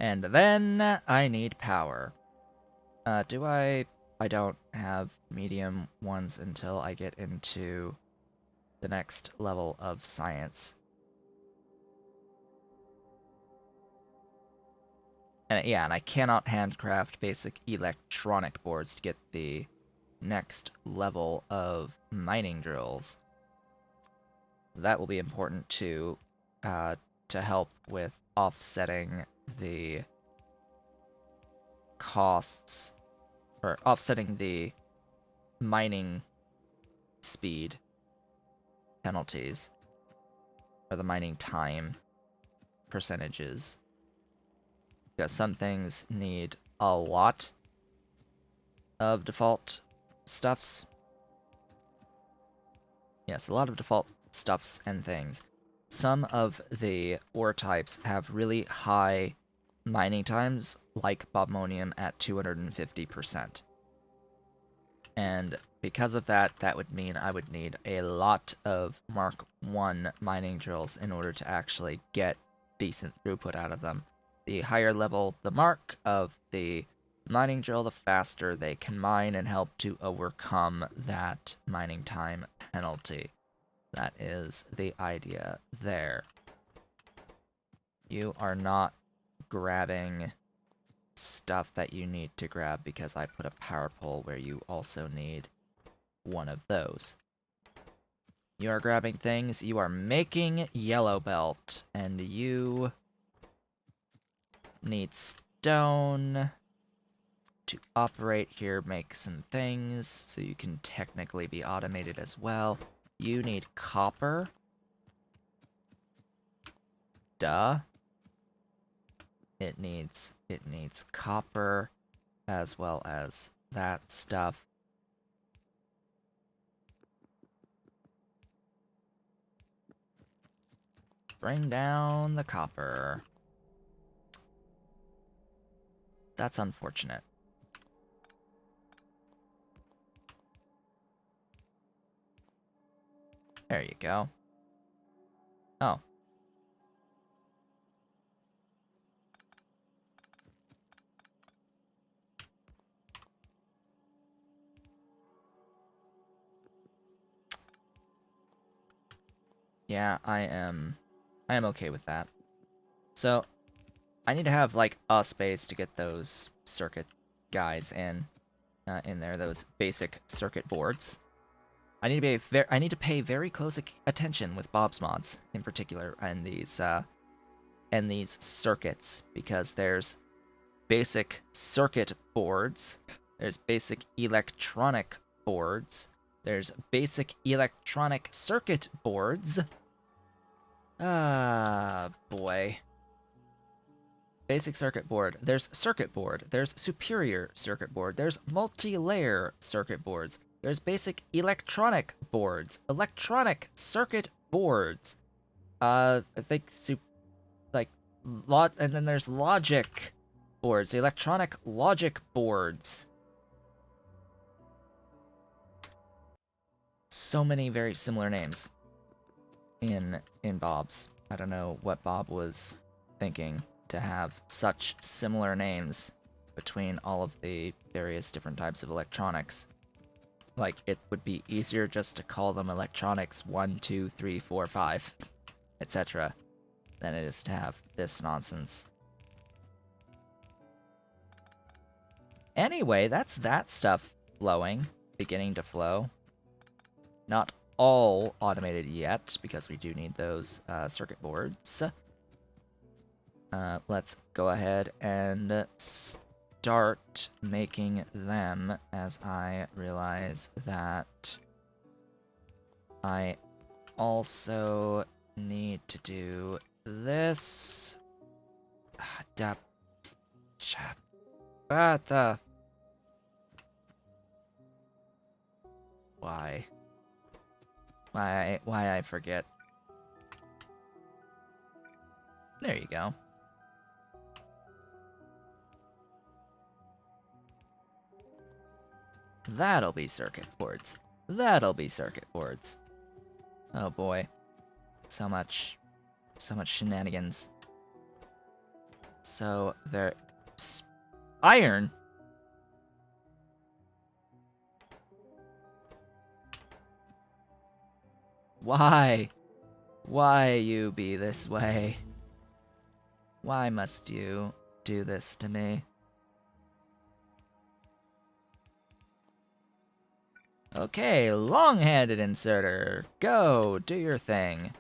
And then I need power. Do I don't have medium ones until I get into the next level of science. And yeah, and I cannot handcraft basic electronic boards to get the next level of mining drills. That will be important to help with offsetting the costs, or offsetting the mining speed penalties, or the mining time percentages. Because some things need a lot of default stuffs. Yes, a lot of default stuffs and things. Some of the ore types have really high mining times, like bobmonium at 250%. And because of that, that would mean I would need a lot of Mark 1 mining drills in order to actually get decent throughput out of them. The higher level the mark of the mining drill, the faster they can mine and help to overcome that mining time penalty. That is the idea there. You are not grabbing stuff that you need to grab because I put a power pole where you also need one of those. You are grabbing things. You are making yellow belt, and you need stone to operate here. Make some things so you can technically be automated as well. You need copper. Duh. It needs copper as well as that stuff. Bring down the copper. That's unfortunate. There you go. Oh. Yeah, I am okay with that. So, I need to have, like, a space to get those circuit guys in there, those basic circuit boards. I need to pay very close attention with Bob's mods in particular and these circuits, because there's basic circuit boards, there's basic electronic boards, there's basic electronic circuit boards. Ah, boy. Basic circuit board. There's circuit board. There's superior circuit board. There's multi-layer circuit boards. There's basic electronic boards. Electronic circuit boards. I think and then there's logic boards. Electronic logic boards. So many very similar names in Bob's. I don't know what Bob was thinking to have such similar names between all of the various different types of electronics. Like, it would be easier just to call them electronics 1, 2, 3, 4, 5, etc., than it is to have this nonsense. Anyway, that's that stuff flowing, beginning to flow. Not all automated yet, because we do need those circuit boards. Let's go ahead and start making them, as I realize that I also need to do this. But, why? Why I forget? There you go. That'll be circuit boards. That'll be circuit boards. Oh boy. So much shenanigans. So, there... Iron? Why? Why you be this way? Why must you do this to me? Okay, long-handed inserter. Go, do your thing.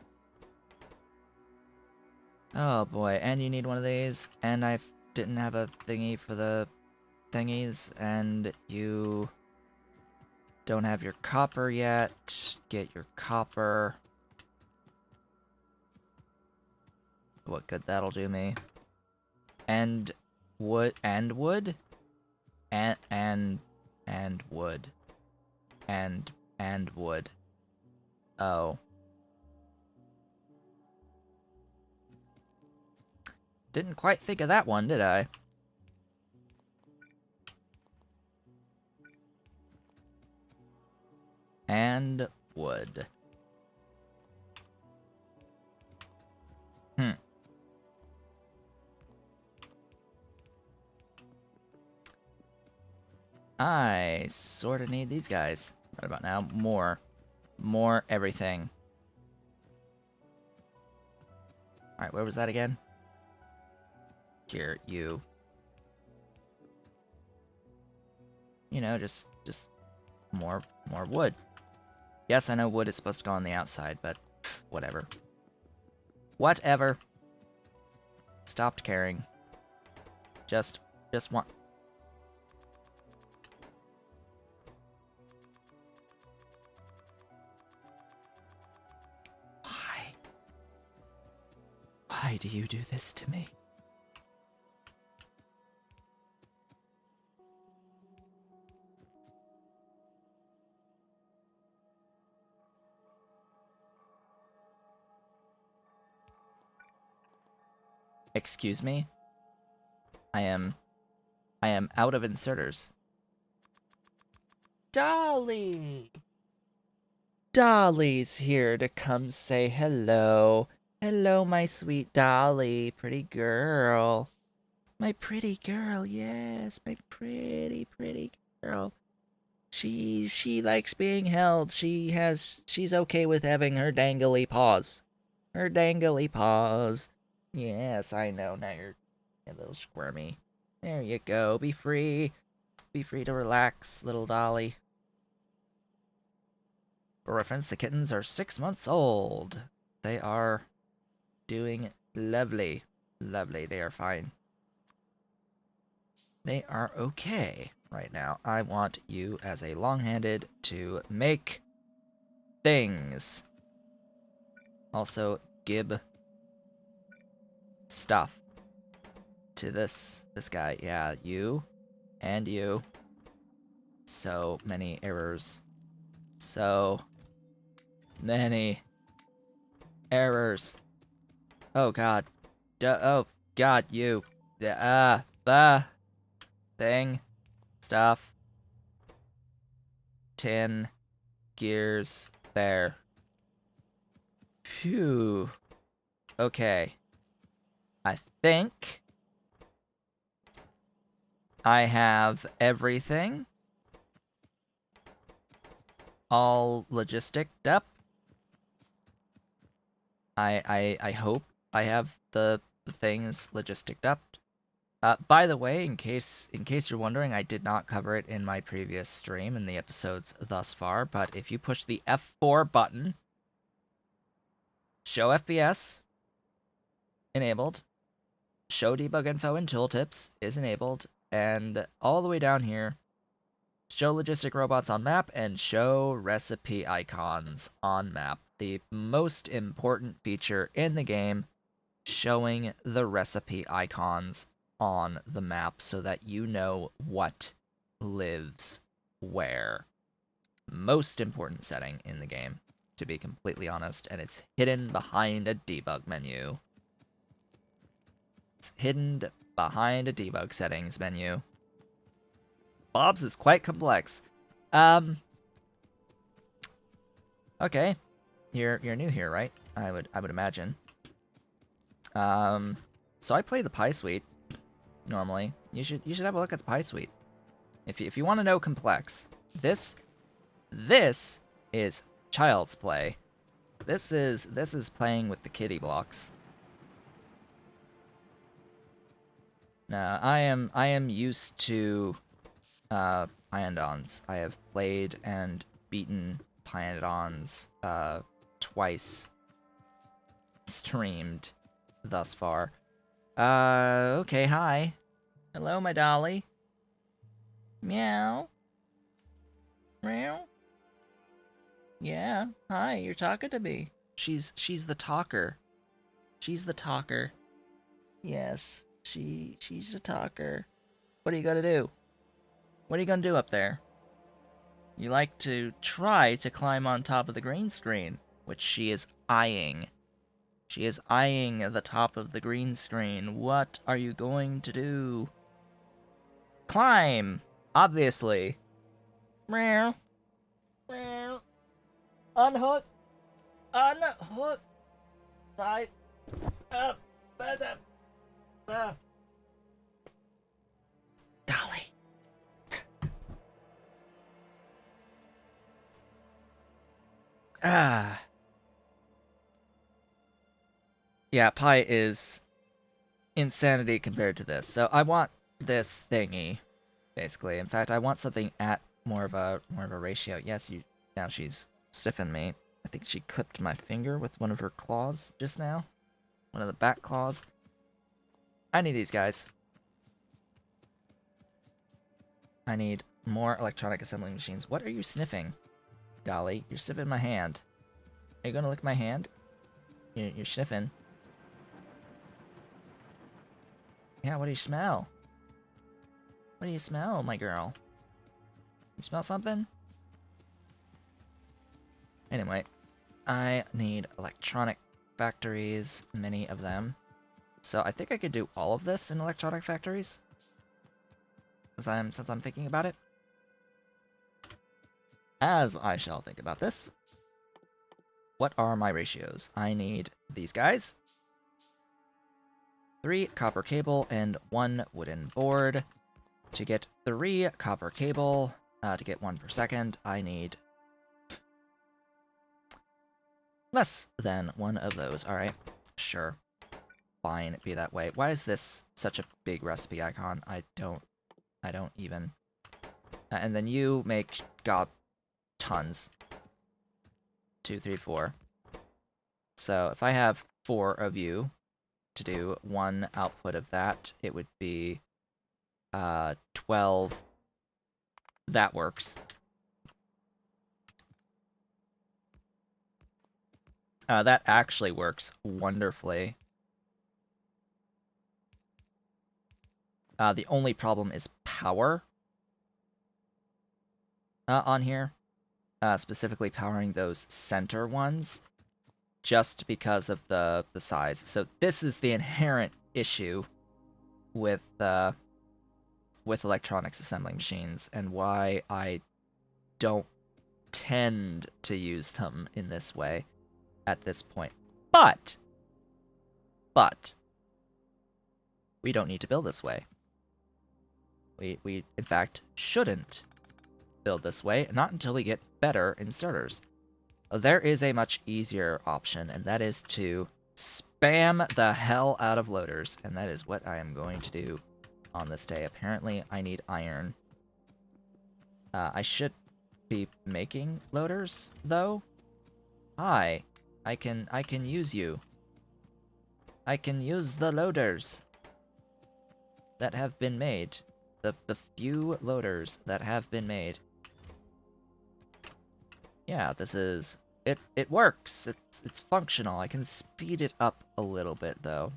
Oh boy, and you need one of these, and I didn't have a thingy for the thingies, and you don't have your copper yet. Get your copper. What good that'll do me. And wood, and wood? And wood. And wood. Oh. Didn't quite think of that one, did I? And wood. I sorta need these guys. Right about now. More. More everything. Alright, where was that again? Here, you. You know, just more wood. Yes, I know wood is supposed to go on the outside, but whatever. Whatever. Stopped caring. Just want... Why? Why do you do this to me? Excuse me? I am out of inserters. Dolly! Dolly's here to come say hello. Hello, my sweet Dolly. Pretty girl. My pretty girl, yes. My pretty girl. She likes being held. She's okay with having her dangly paws. Her dangly paws. Yes, I know. Now you're a little squirmy. There you go. Be free. Be free to relax, little Dolly. For reference, the kittens are 6 months old. They are doing lovely. Lovely. They are fine. They are okay right now. I want you as a long-handed to make things. Also, give stuff to this guy. Yeah, you and you. So many errors. So many errors. Oh god. Oh god, you. The thing. Stuff. Tin. Gears. There. Phew. Okay. I think I have everything. All logistic up. I hope I have the things logistic up. By the way, in case you're wondering, I did not cover it in my previous stream in the episodes thus far, but if you push the F4 button, show FPS enabled, show debug info and tooltips is enabled, and all the way down here, show logistic robots on map and show recipe icons on map. The most important feature in the game, showing the recipe icons on the map so that you know what lives where. Most important setting in the game, to be completely honest, and it's hidden behind a debug menu. It's hidden behind a debug settings menu. Bob's is quite complex. Okay. You're new here, right? I would imagine. So I play the Pie Suite normally. You should have a look at the Pie Suite. If you want to know complex, this is child's play. This is playing with the kiddie blocks. Now I am used to Pyanodons. I have played and beaten Pyanodons twice, streamed thus far. Okay, hi. Hello, my dolly. Meow. Meow. Yeah, hi, you're talking to me. She's the talker. She's the talker. Yes, she's the talker. What are you gonna do? What are you gonna do up there? You like to try to climb on top of the green screen, which she is eyeing. She is eyeing the top of the green screen. What are you going to do? Climb! Obviously. Meow. Meow. Unhook! Unhook! Side. Up! Up! Dolly. Ah. Yeah, Pi is insanity compared to this. So I want this thingy, basically. In fact, I want something at more of a ratio. Yes, now she's stiffened me. I think she clipped my finger with one of her claws just now. One of the back claws. I need these guys. I need more electronic assembly machines. What are you sniffing, Dolly? You're sniffing my hand. Are you gonna lick my hand? You're sniffing. Yeah, what do you smell? What do you smell, my girl? You smell something? Anyway, I need electronic factories, many of them. So I think I could do all of this in electronic factories. Since I'm thinking about it. As I shall think about this. What are my ratios? I need these guys. 3 copper cable and 1 wooden board. To get 3 copper cable, to get 1 per second, I need less than 1 of those. Alright, sure. Fine, be that way. Why is this such a big recipe icon? I don't even... and then you make, god, tons. 2, 3, 4. So if I have 4 of you to do 1 output of that, it would be 12. That works. That actually works wonderfully. The only problem is power on here. Specifically powering those center ones, just because of the size. So this is the inherent issue with electronics assembly machines, and why I don't tend to use them in this way at this point. But we don't need to build this way. We in fact shouldn't build this way, not until we get better inserters. There is a much easier option, and that is to spam the hell out of loaders, and that is what I am going to do on this day. Apparently, I need iron. I should be making loaders, though. Hi, I can use you. I can use the loaders that have been made. The few loaders that have been made. Yeah, this is... It works. It's functional. I can speed it up a little bit, though,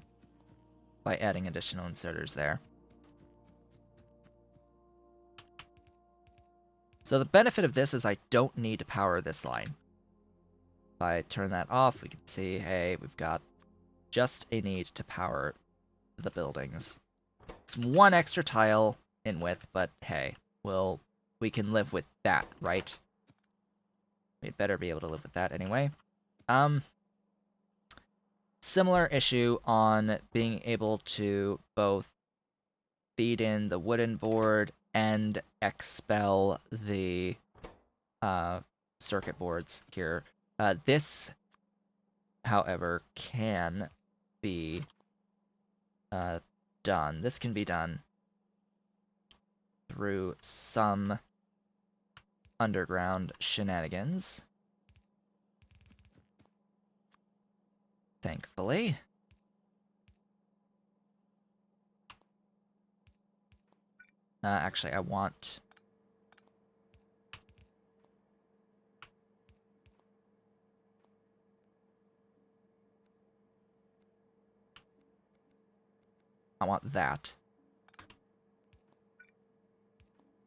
by adding additional inserters there. So the benefit of this is I don't need to power this line. If I turn that off, we can see, hey, we've got just a need to power the buildings. It's one extra tile in width, but hey, we can live with that, right? We'd better be able to live with that anyway. Similar issue on being able to both feed in the wooden board and expel the circuit boards here. This, however, can be done. This can be done through some underground shenanigans. Thankfully. Actually, I want... I want that.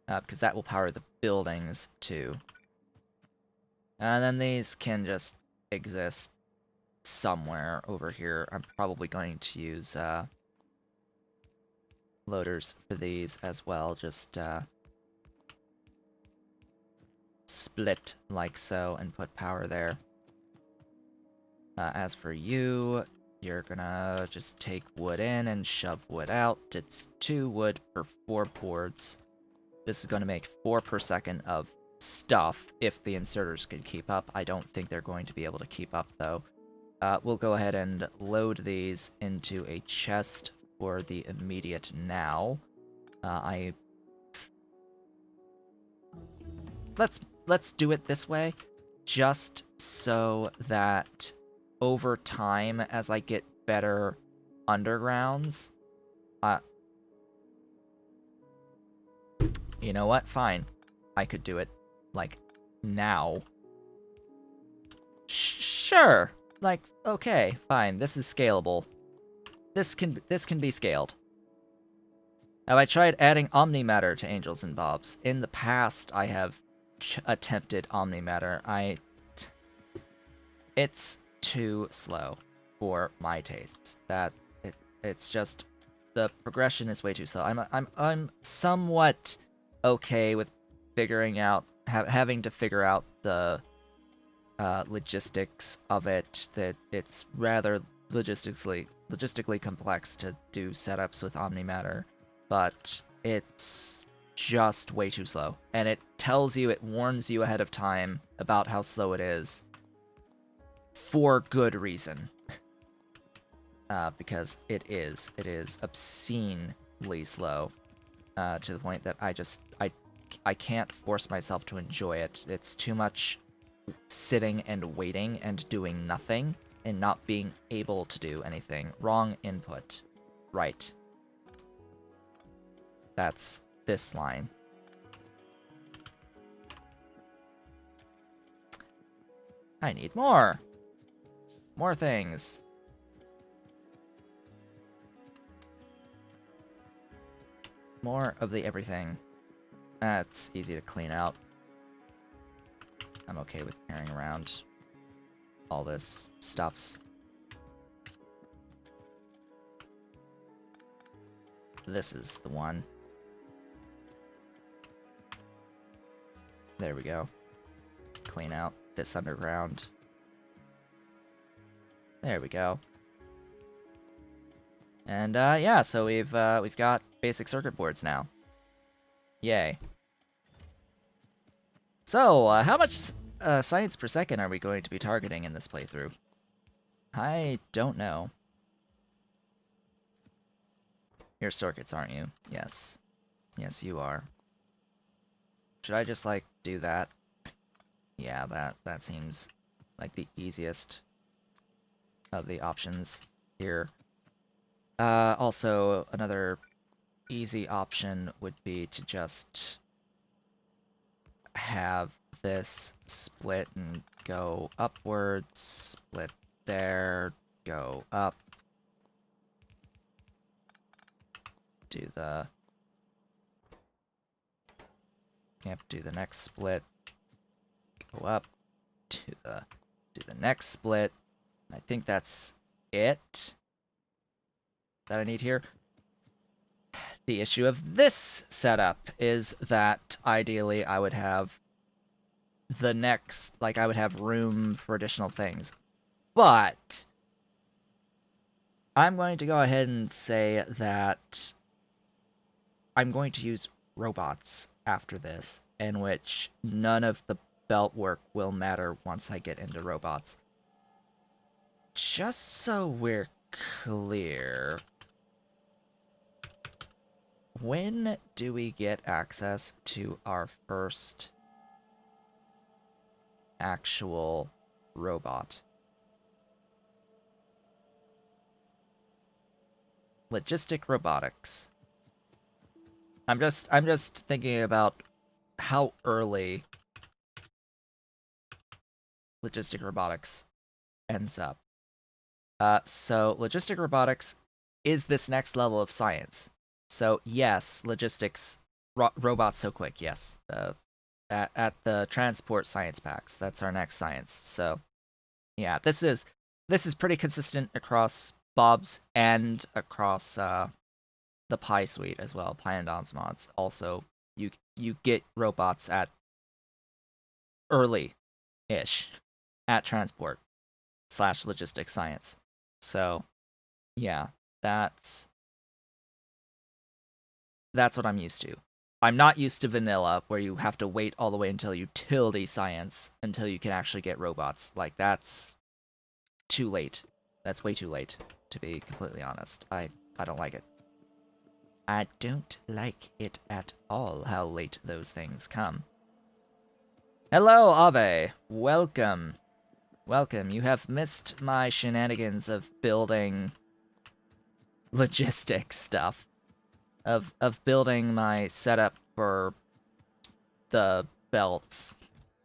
Because that will power the buildings, too. And then these can just exist somewhere over here. I'm probably going to use loaders for these as well. Just split like so and put power there. As for you, you're gonna just take wood in and shove wood out. It's 2 wood per 4 boards. This is gonna make 4 per second of stuff if the inserters can keep up. I don't think they're going to be able to keep up, though. We'll go ahead and load these into a chest for the immediate now. Let's do it this way, just so that over time, as I get better undergrounds, you know what? Fine, I could do it like now. Sure. Like, okay, fine. This is scalable. This can be scaled. Have I tried adding Omnimatter to Angels and Bobs? In the past, I have attempted Omnimatter. It's too slow for my tastes. It's just the progression is way too slow. I'm somewhat okay with figuring out having to figure out the logistics of it. That it's rather logistically complex to do setups with Omnimatter, but it's just way too slow. And it warns you ahead of time about how slow it is for good reason. Because it is obscenely slow, to the point that I can't force myself to enjoy it. It's too much sitting and waiting and doing nothing and not being able to do anything. Wrong input. Right. That's this line. I need more. More things. More of the everything. That's easy to clean out. I'm okay with carrying around all this stuffs. This is the one. There we go. Clean out this underground. There we go. And yeah, so we've got basic circuit boards now. Yay. So, how much science per second are we going to be targeting in this playthrough? I don't know. You're circuits, aren't you? Yes. Yes, you are. Should I just, like, do that? Yeah, that seems like the easiest of the options here. Also, another easy option would be to just have this split and go upwards, split there, go up. Do the We have to do the next split. Go up to the next split. I think that's it that I need here. The issue of this setup is that ideally I would have the next, like I would have room for additional things. But I'm going to go ahead and say that I'm going to use robots after this, in which none of the belt work will matter once I get into robots. Just so we're clear, when do we get access to our first actual robot? Logistic robotics. I'm just thinking about how early logistic robotics ends up. So logistic robotics is this next level of science. So yes, logistics robots so quick. Yes, at the transport science packs. That's our next science. So yeah, this is pretty consistent across Bob's and across the Pi suite as well. Pyanodon's mods. Also, you get robots at early-ish at transport / logistics science. So yeah, that's what I'm used to. I'm not used to vanilla, where you have to wait all the way until utility science until you can actually get robots. Like, that's too late. That's way too late, to be completely honest. I don't like it. I don't like it at all, how late those things come. Hello, Ave. Welcome. Welcome. You have missed my shenanigans of building logistics stuff. Of building my setup for the belts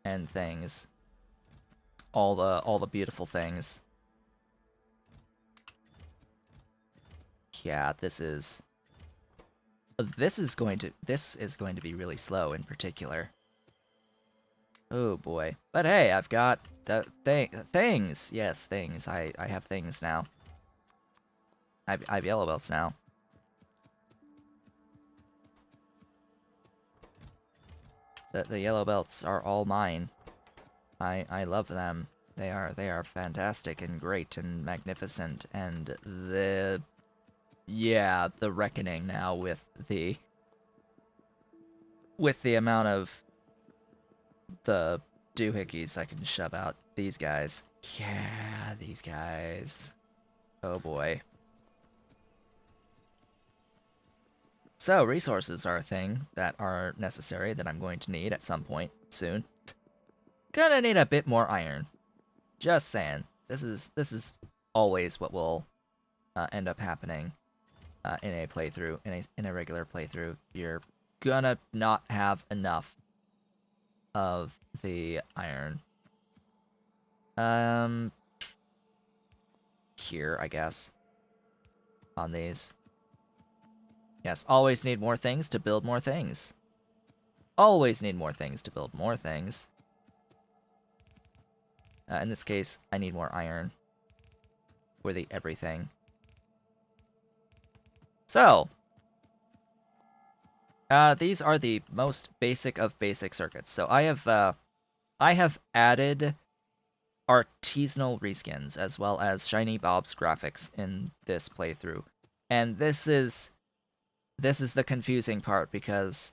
and things. All the beautiful things. Yeah, this is going to be really slow in particular. Oh boy. But hey, I've got things. Yes, things. I have things now. I have yellow belts now. The yellow belts are all mine. I love them. They are fantastic and great and magnificent, and the reckoning now with the amount of the doohickeys I can shove out. These guys. Yeah, these guys. Oh boy. So, resources are a thing that are necessary that I'm going to need at some point soon. Gonna need a bit more iron. Just saying. This is always what will end up happening in a playthrough, in a regular playthrough. You're gonna not have enough of the iron. Here, I guess. On these. Yes, always need more things to build more things. Always need more things to build more things. In this case, I need more iron for the everything. So, these are the most basic of basic circuits. So I have added artisanal reskins as well as Shiny Bob's graphics in this playthrough, and this is the confusing part because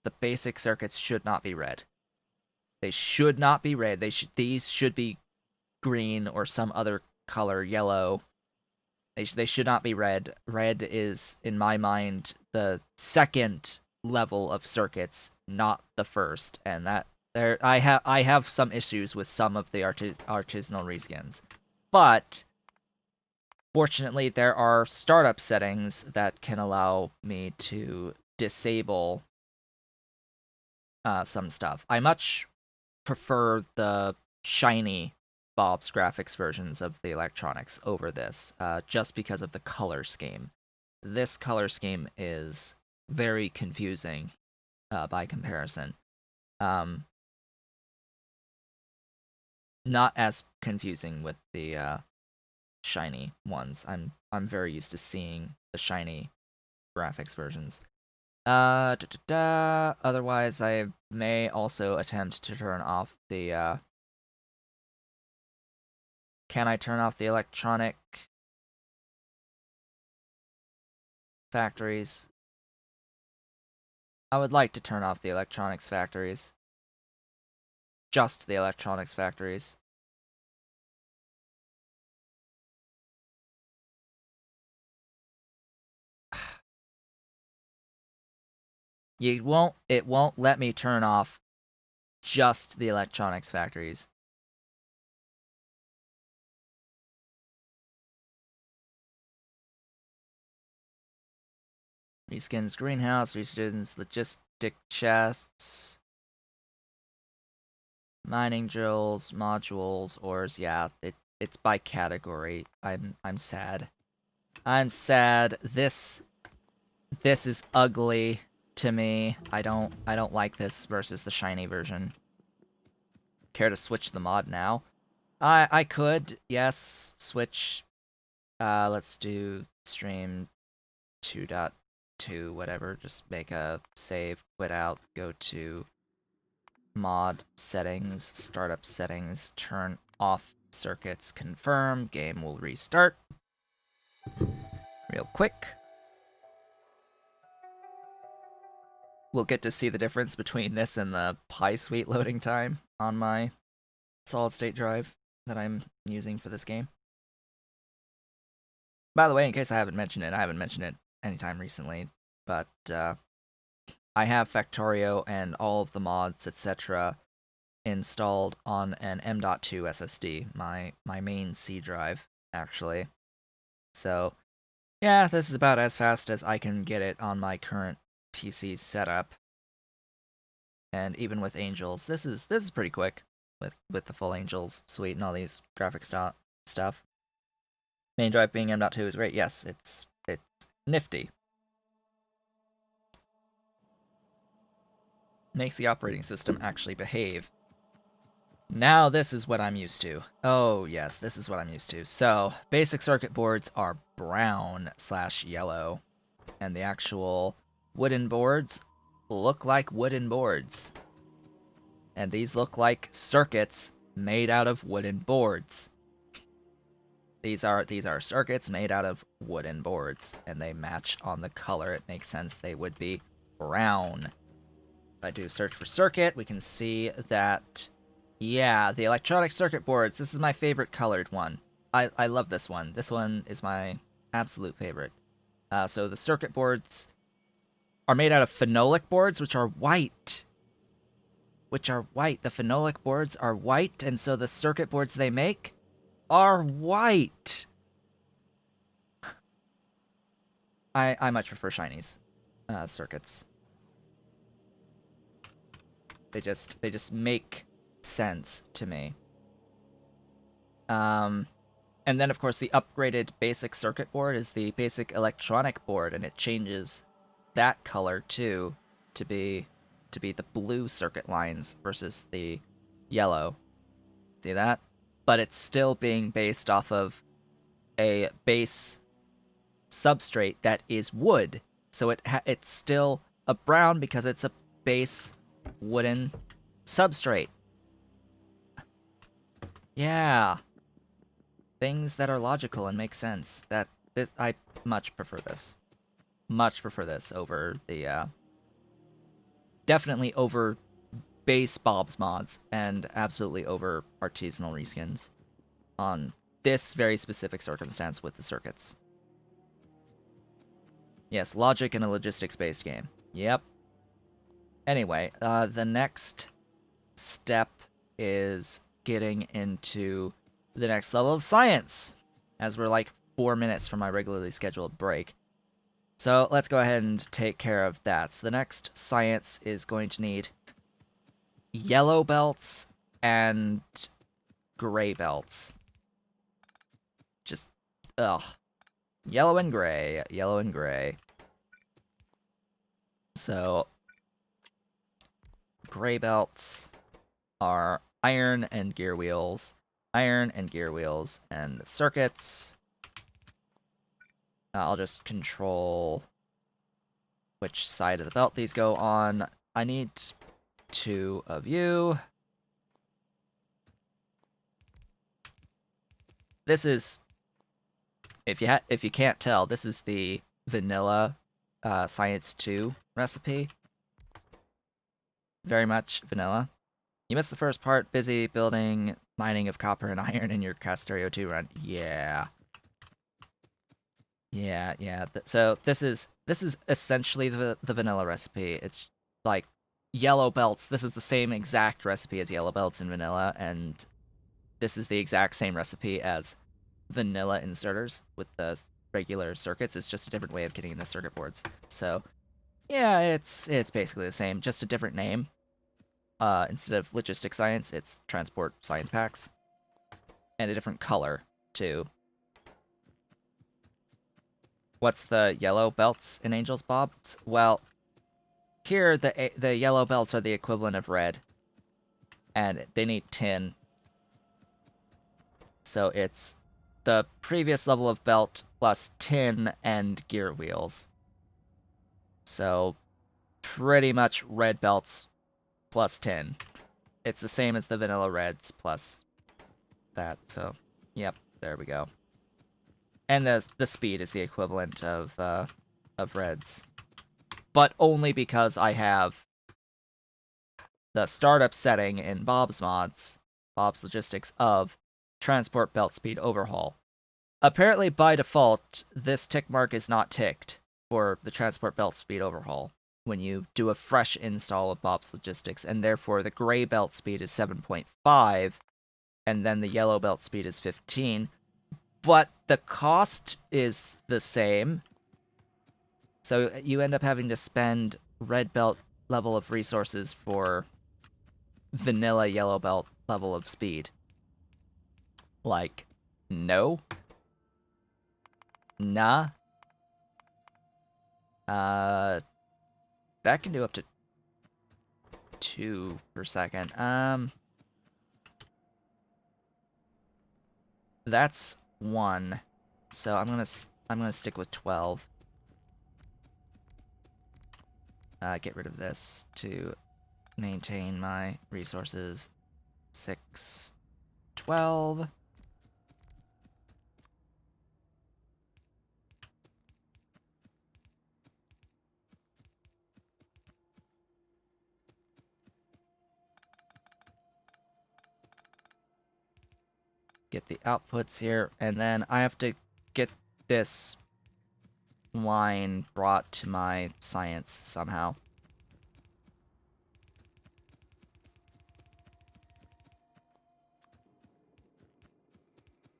the basic circuits should not be red. They should not be red. These should be green or some other color, yellow. They should not be red. Red is, in my mind, the second level of circuits, not the first. And that I have some issues with some of the artisanal reskins, but fortunately there are startup settings that can allow me to disable some stuff. I much prefer the shiny Bob's graphics versions of the electronics over this, just because of the color scheme. This color scheme is very confusing by comparison. Um, not as confusing with the shiny ones. I'm very used to seeing the shiny graphics versions. Otherwise, I may also attempt to turn off the. Can I turn off the electronic factories? I would like to turn off the electronics factories. Just the electronics factories. It won't let me turn off just the electronics factories. Reskins greenhouse, reskins logistic chests, mining drills, modules, ores. Yeah, it's by category. I'm sad. I'm sad. This is ugly to me. I don't like this versus the shiny version. Care to switch the mod now? I could, yes, switch. Let's do stream 2.2, whatever. Just make a save, quit out, go to mod settings, startup settings, turn off circuits, confirm, game will restart. Real quick. We'll get to see the difference between this and the Pi Suite loading time on my solid state drive that I'm using for this game. By the way, in case I haven't mentioned it anytime recently, but I have Factorio and all of the mods, etc., installed on an M.2 SSD, my main C drive, actually. So, yeah, this is about as fast as I can get it on my current PC setup. And even with Angels, this is pretty quick with the full Angels suite and all these graphics stuff. Main drive being M.2 is great. Yes, it's nifty. Makes the operating system actually behave. Now this is what I'm used to. Oh yes, this is what I'm used to. So, basic circuit boards are brown/yellow, and the actual wooden boards look like wooden boards. And these look like circuits made out of wooden boards. These are circuits made out of wooden boards, and they match on the color. It makes sense they would be brown. If I do search for circuit, we can see that, yeah, the electronic circuit boards, this is my favorite colored one. I love this one. This one is my absolute favorite. So the circuit boards are made out of phenolic boards, which are white. The phenolic boards are white, and so the circuit boards they make are white. I much prefer shinies circuits. They just make sense to me. And then of course the upgraded basic circuit board is the basic electronic board, and it changes that color too to be the blue circuit lines versus the yellow. See that? But it's still being based off of a base substrate that is wood. So it's still a brown because it's a base wooden substrate. Yeah. Things that are logical and make sense. I much prefer this. Much prefer this over the definitely over base Bob's mods and absolutely over artisanal reskins on this very specific circumstance with the circuits. Yes, logic in a logistics-based game. Yep. Anyway, the next step is getting into the next level of science, as we're like 4 minutes from my regularly scheduled break. So let's go ahead and take care of that. So the next science is going to need yellow belts and gray belts. Just, ugh. Yellow and gray, yellow and gray. So gray belts are iron and gear wheels, and circuits. I'll just control which side of the belt these go on. I need 2 of you. This is, if you can't tell, this is the vanilla Science 2 recipe. Very much vanilla. You missed the first part, busy building mining of copper and iron in your Factorio 2 run. Yeah. Yeah. So this is essentially the vanilla recipe. It's like yellow belts. This is the same exact recipe as yellow belts in vanilla, and this is the exact same recipe as vanilla inserters with the regular circuits. It's just a different way of getting into circuit boards. So yeah, it's basically the same, just a different name. Instead of logistic science, it's transport science packs, and a different color too. What's the yellow belts in Angel's Bobs? Well, here the yellow belts are the equivalent of red, and they need tin. So it's the previous level of belt plus tin and gear wheels. So pretty much red belts plus tin. It's the same as the vanilla reds plus that. So, yep, there we go. And the speed is the equivalent of reds, but only because I have the startup setting in Bob's Logistics of transport belt speed overhaul. Apparently, by default, this tick mark is not ticked for the transport belt speed overhaul when you do a fresh install of Bob's Logistics, and therefore the gray belt speed is 7.5, and then the yellow belt speed is 15. But the cost is the same, so you end up having to spend red belt level of resources for vanilla yellow belt level of speed. Like, no. Nah. That can do up to 2 per second. That's 1. So I'm gonna stick with 12. Get rid of this to maintain my resources. 6, 12. Get the outputs here, and then I have to get this line brought to my science somehow.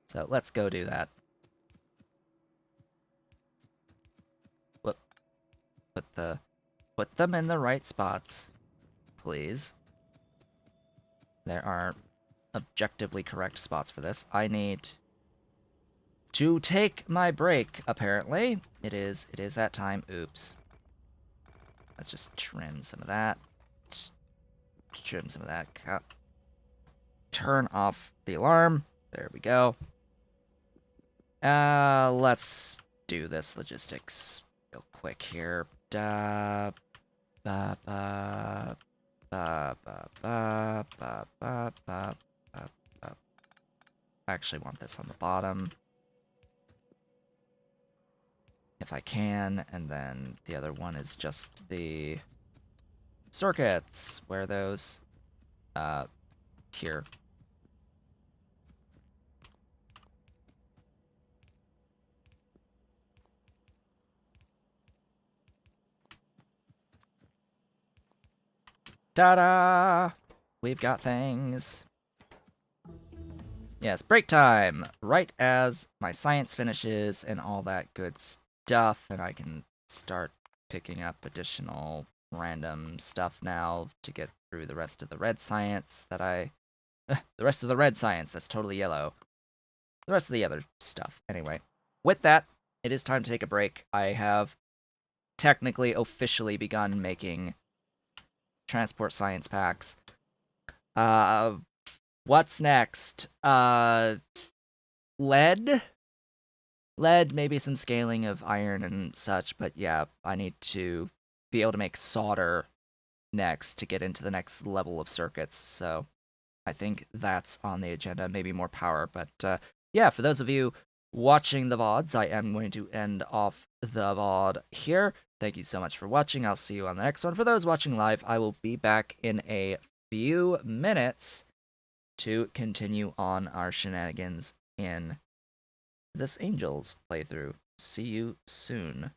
So let's go do that. Put them in the right spots, please. There are objectively correct spots for this. I need to take my break, apparently. It is that time. Oops. Let's just trim some of that. Trim some of that. Turn off the alarm. There we go. Let's do this logistics real quick here. I actually want this on the bottom, if I can, and then the other one is just the circuits. Where are those? Here. Ta-da! We've got things. Yes, break time! Right as my science finishes and all that good stuff, and I can start picking up additional random stuff now to get through the rest of the red science that the rest of the red science that's totally yellow. The rest of the other stuff. Anyway, with that, it is time to take a break. I have technically officially begun making transport science packs. Uh, what's next? Lead? Lead, maybe some scaling of iron and such, but yeah, I need to be able to make solder next to get into the next level of circuits, so I think that's on the agenda, maybe more power. But yeah, for those of you watching the VODs, I am going to end off the VOD here. Thank you so much for watching. I'll see you on the next one. For those watching live, I will be back in a few minutes to continue on our shenanigans in this Angels playthrough. See you soon.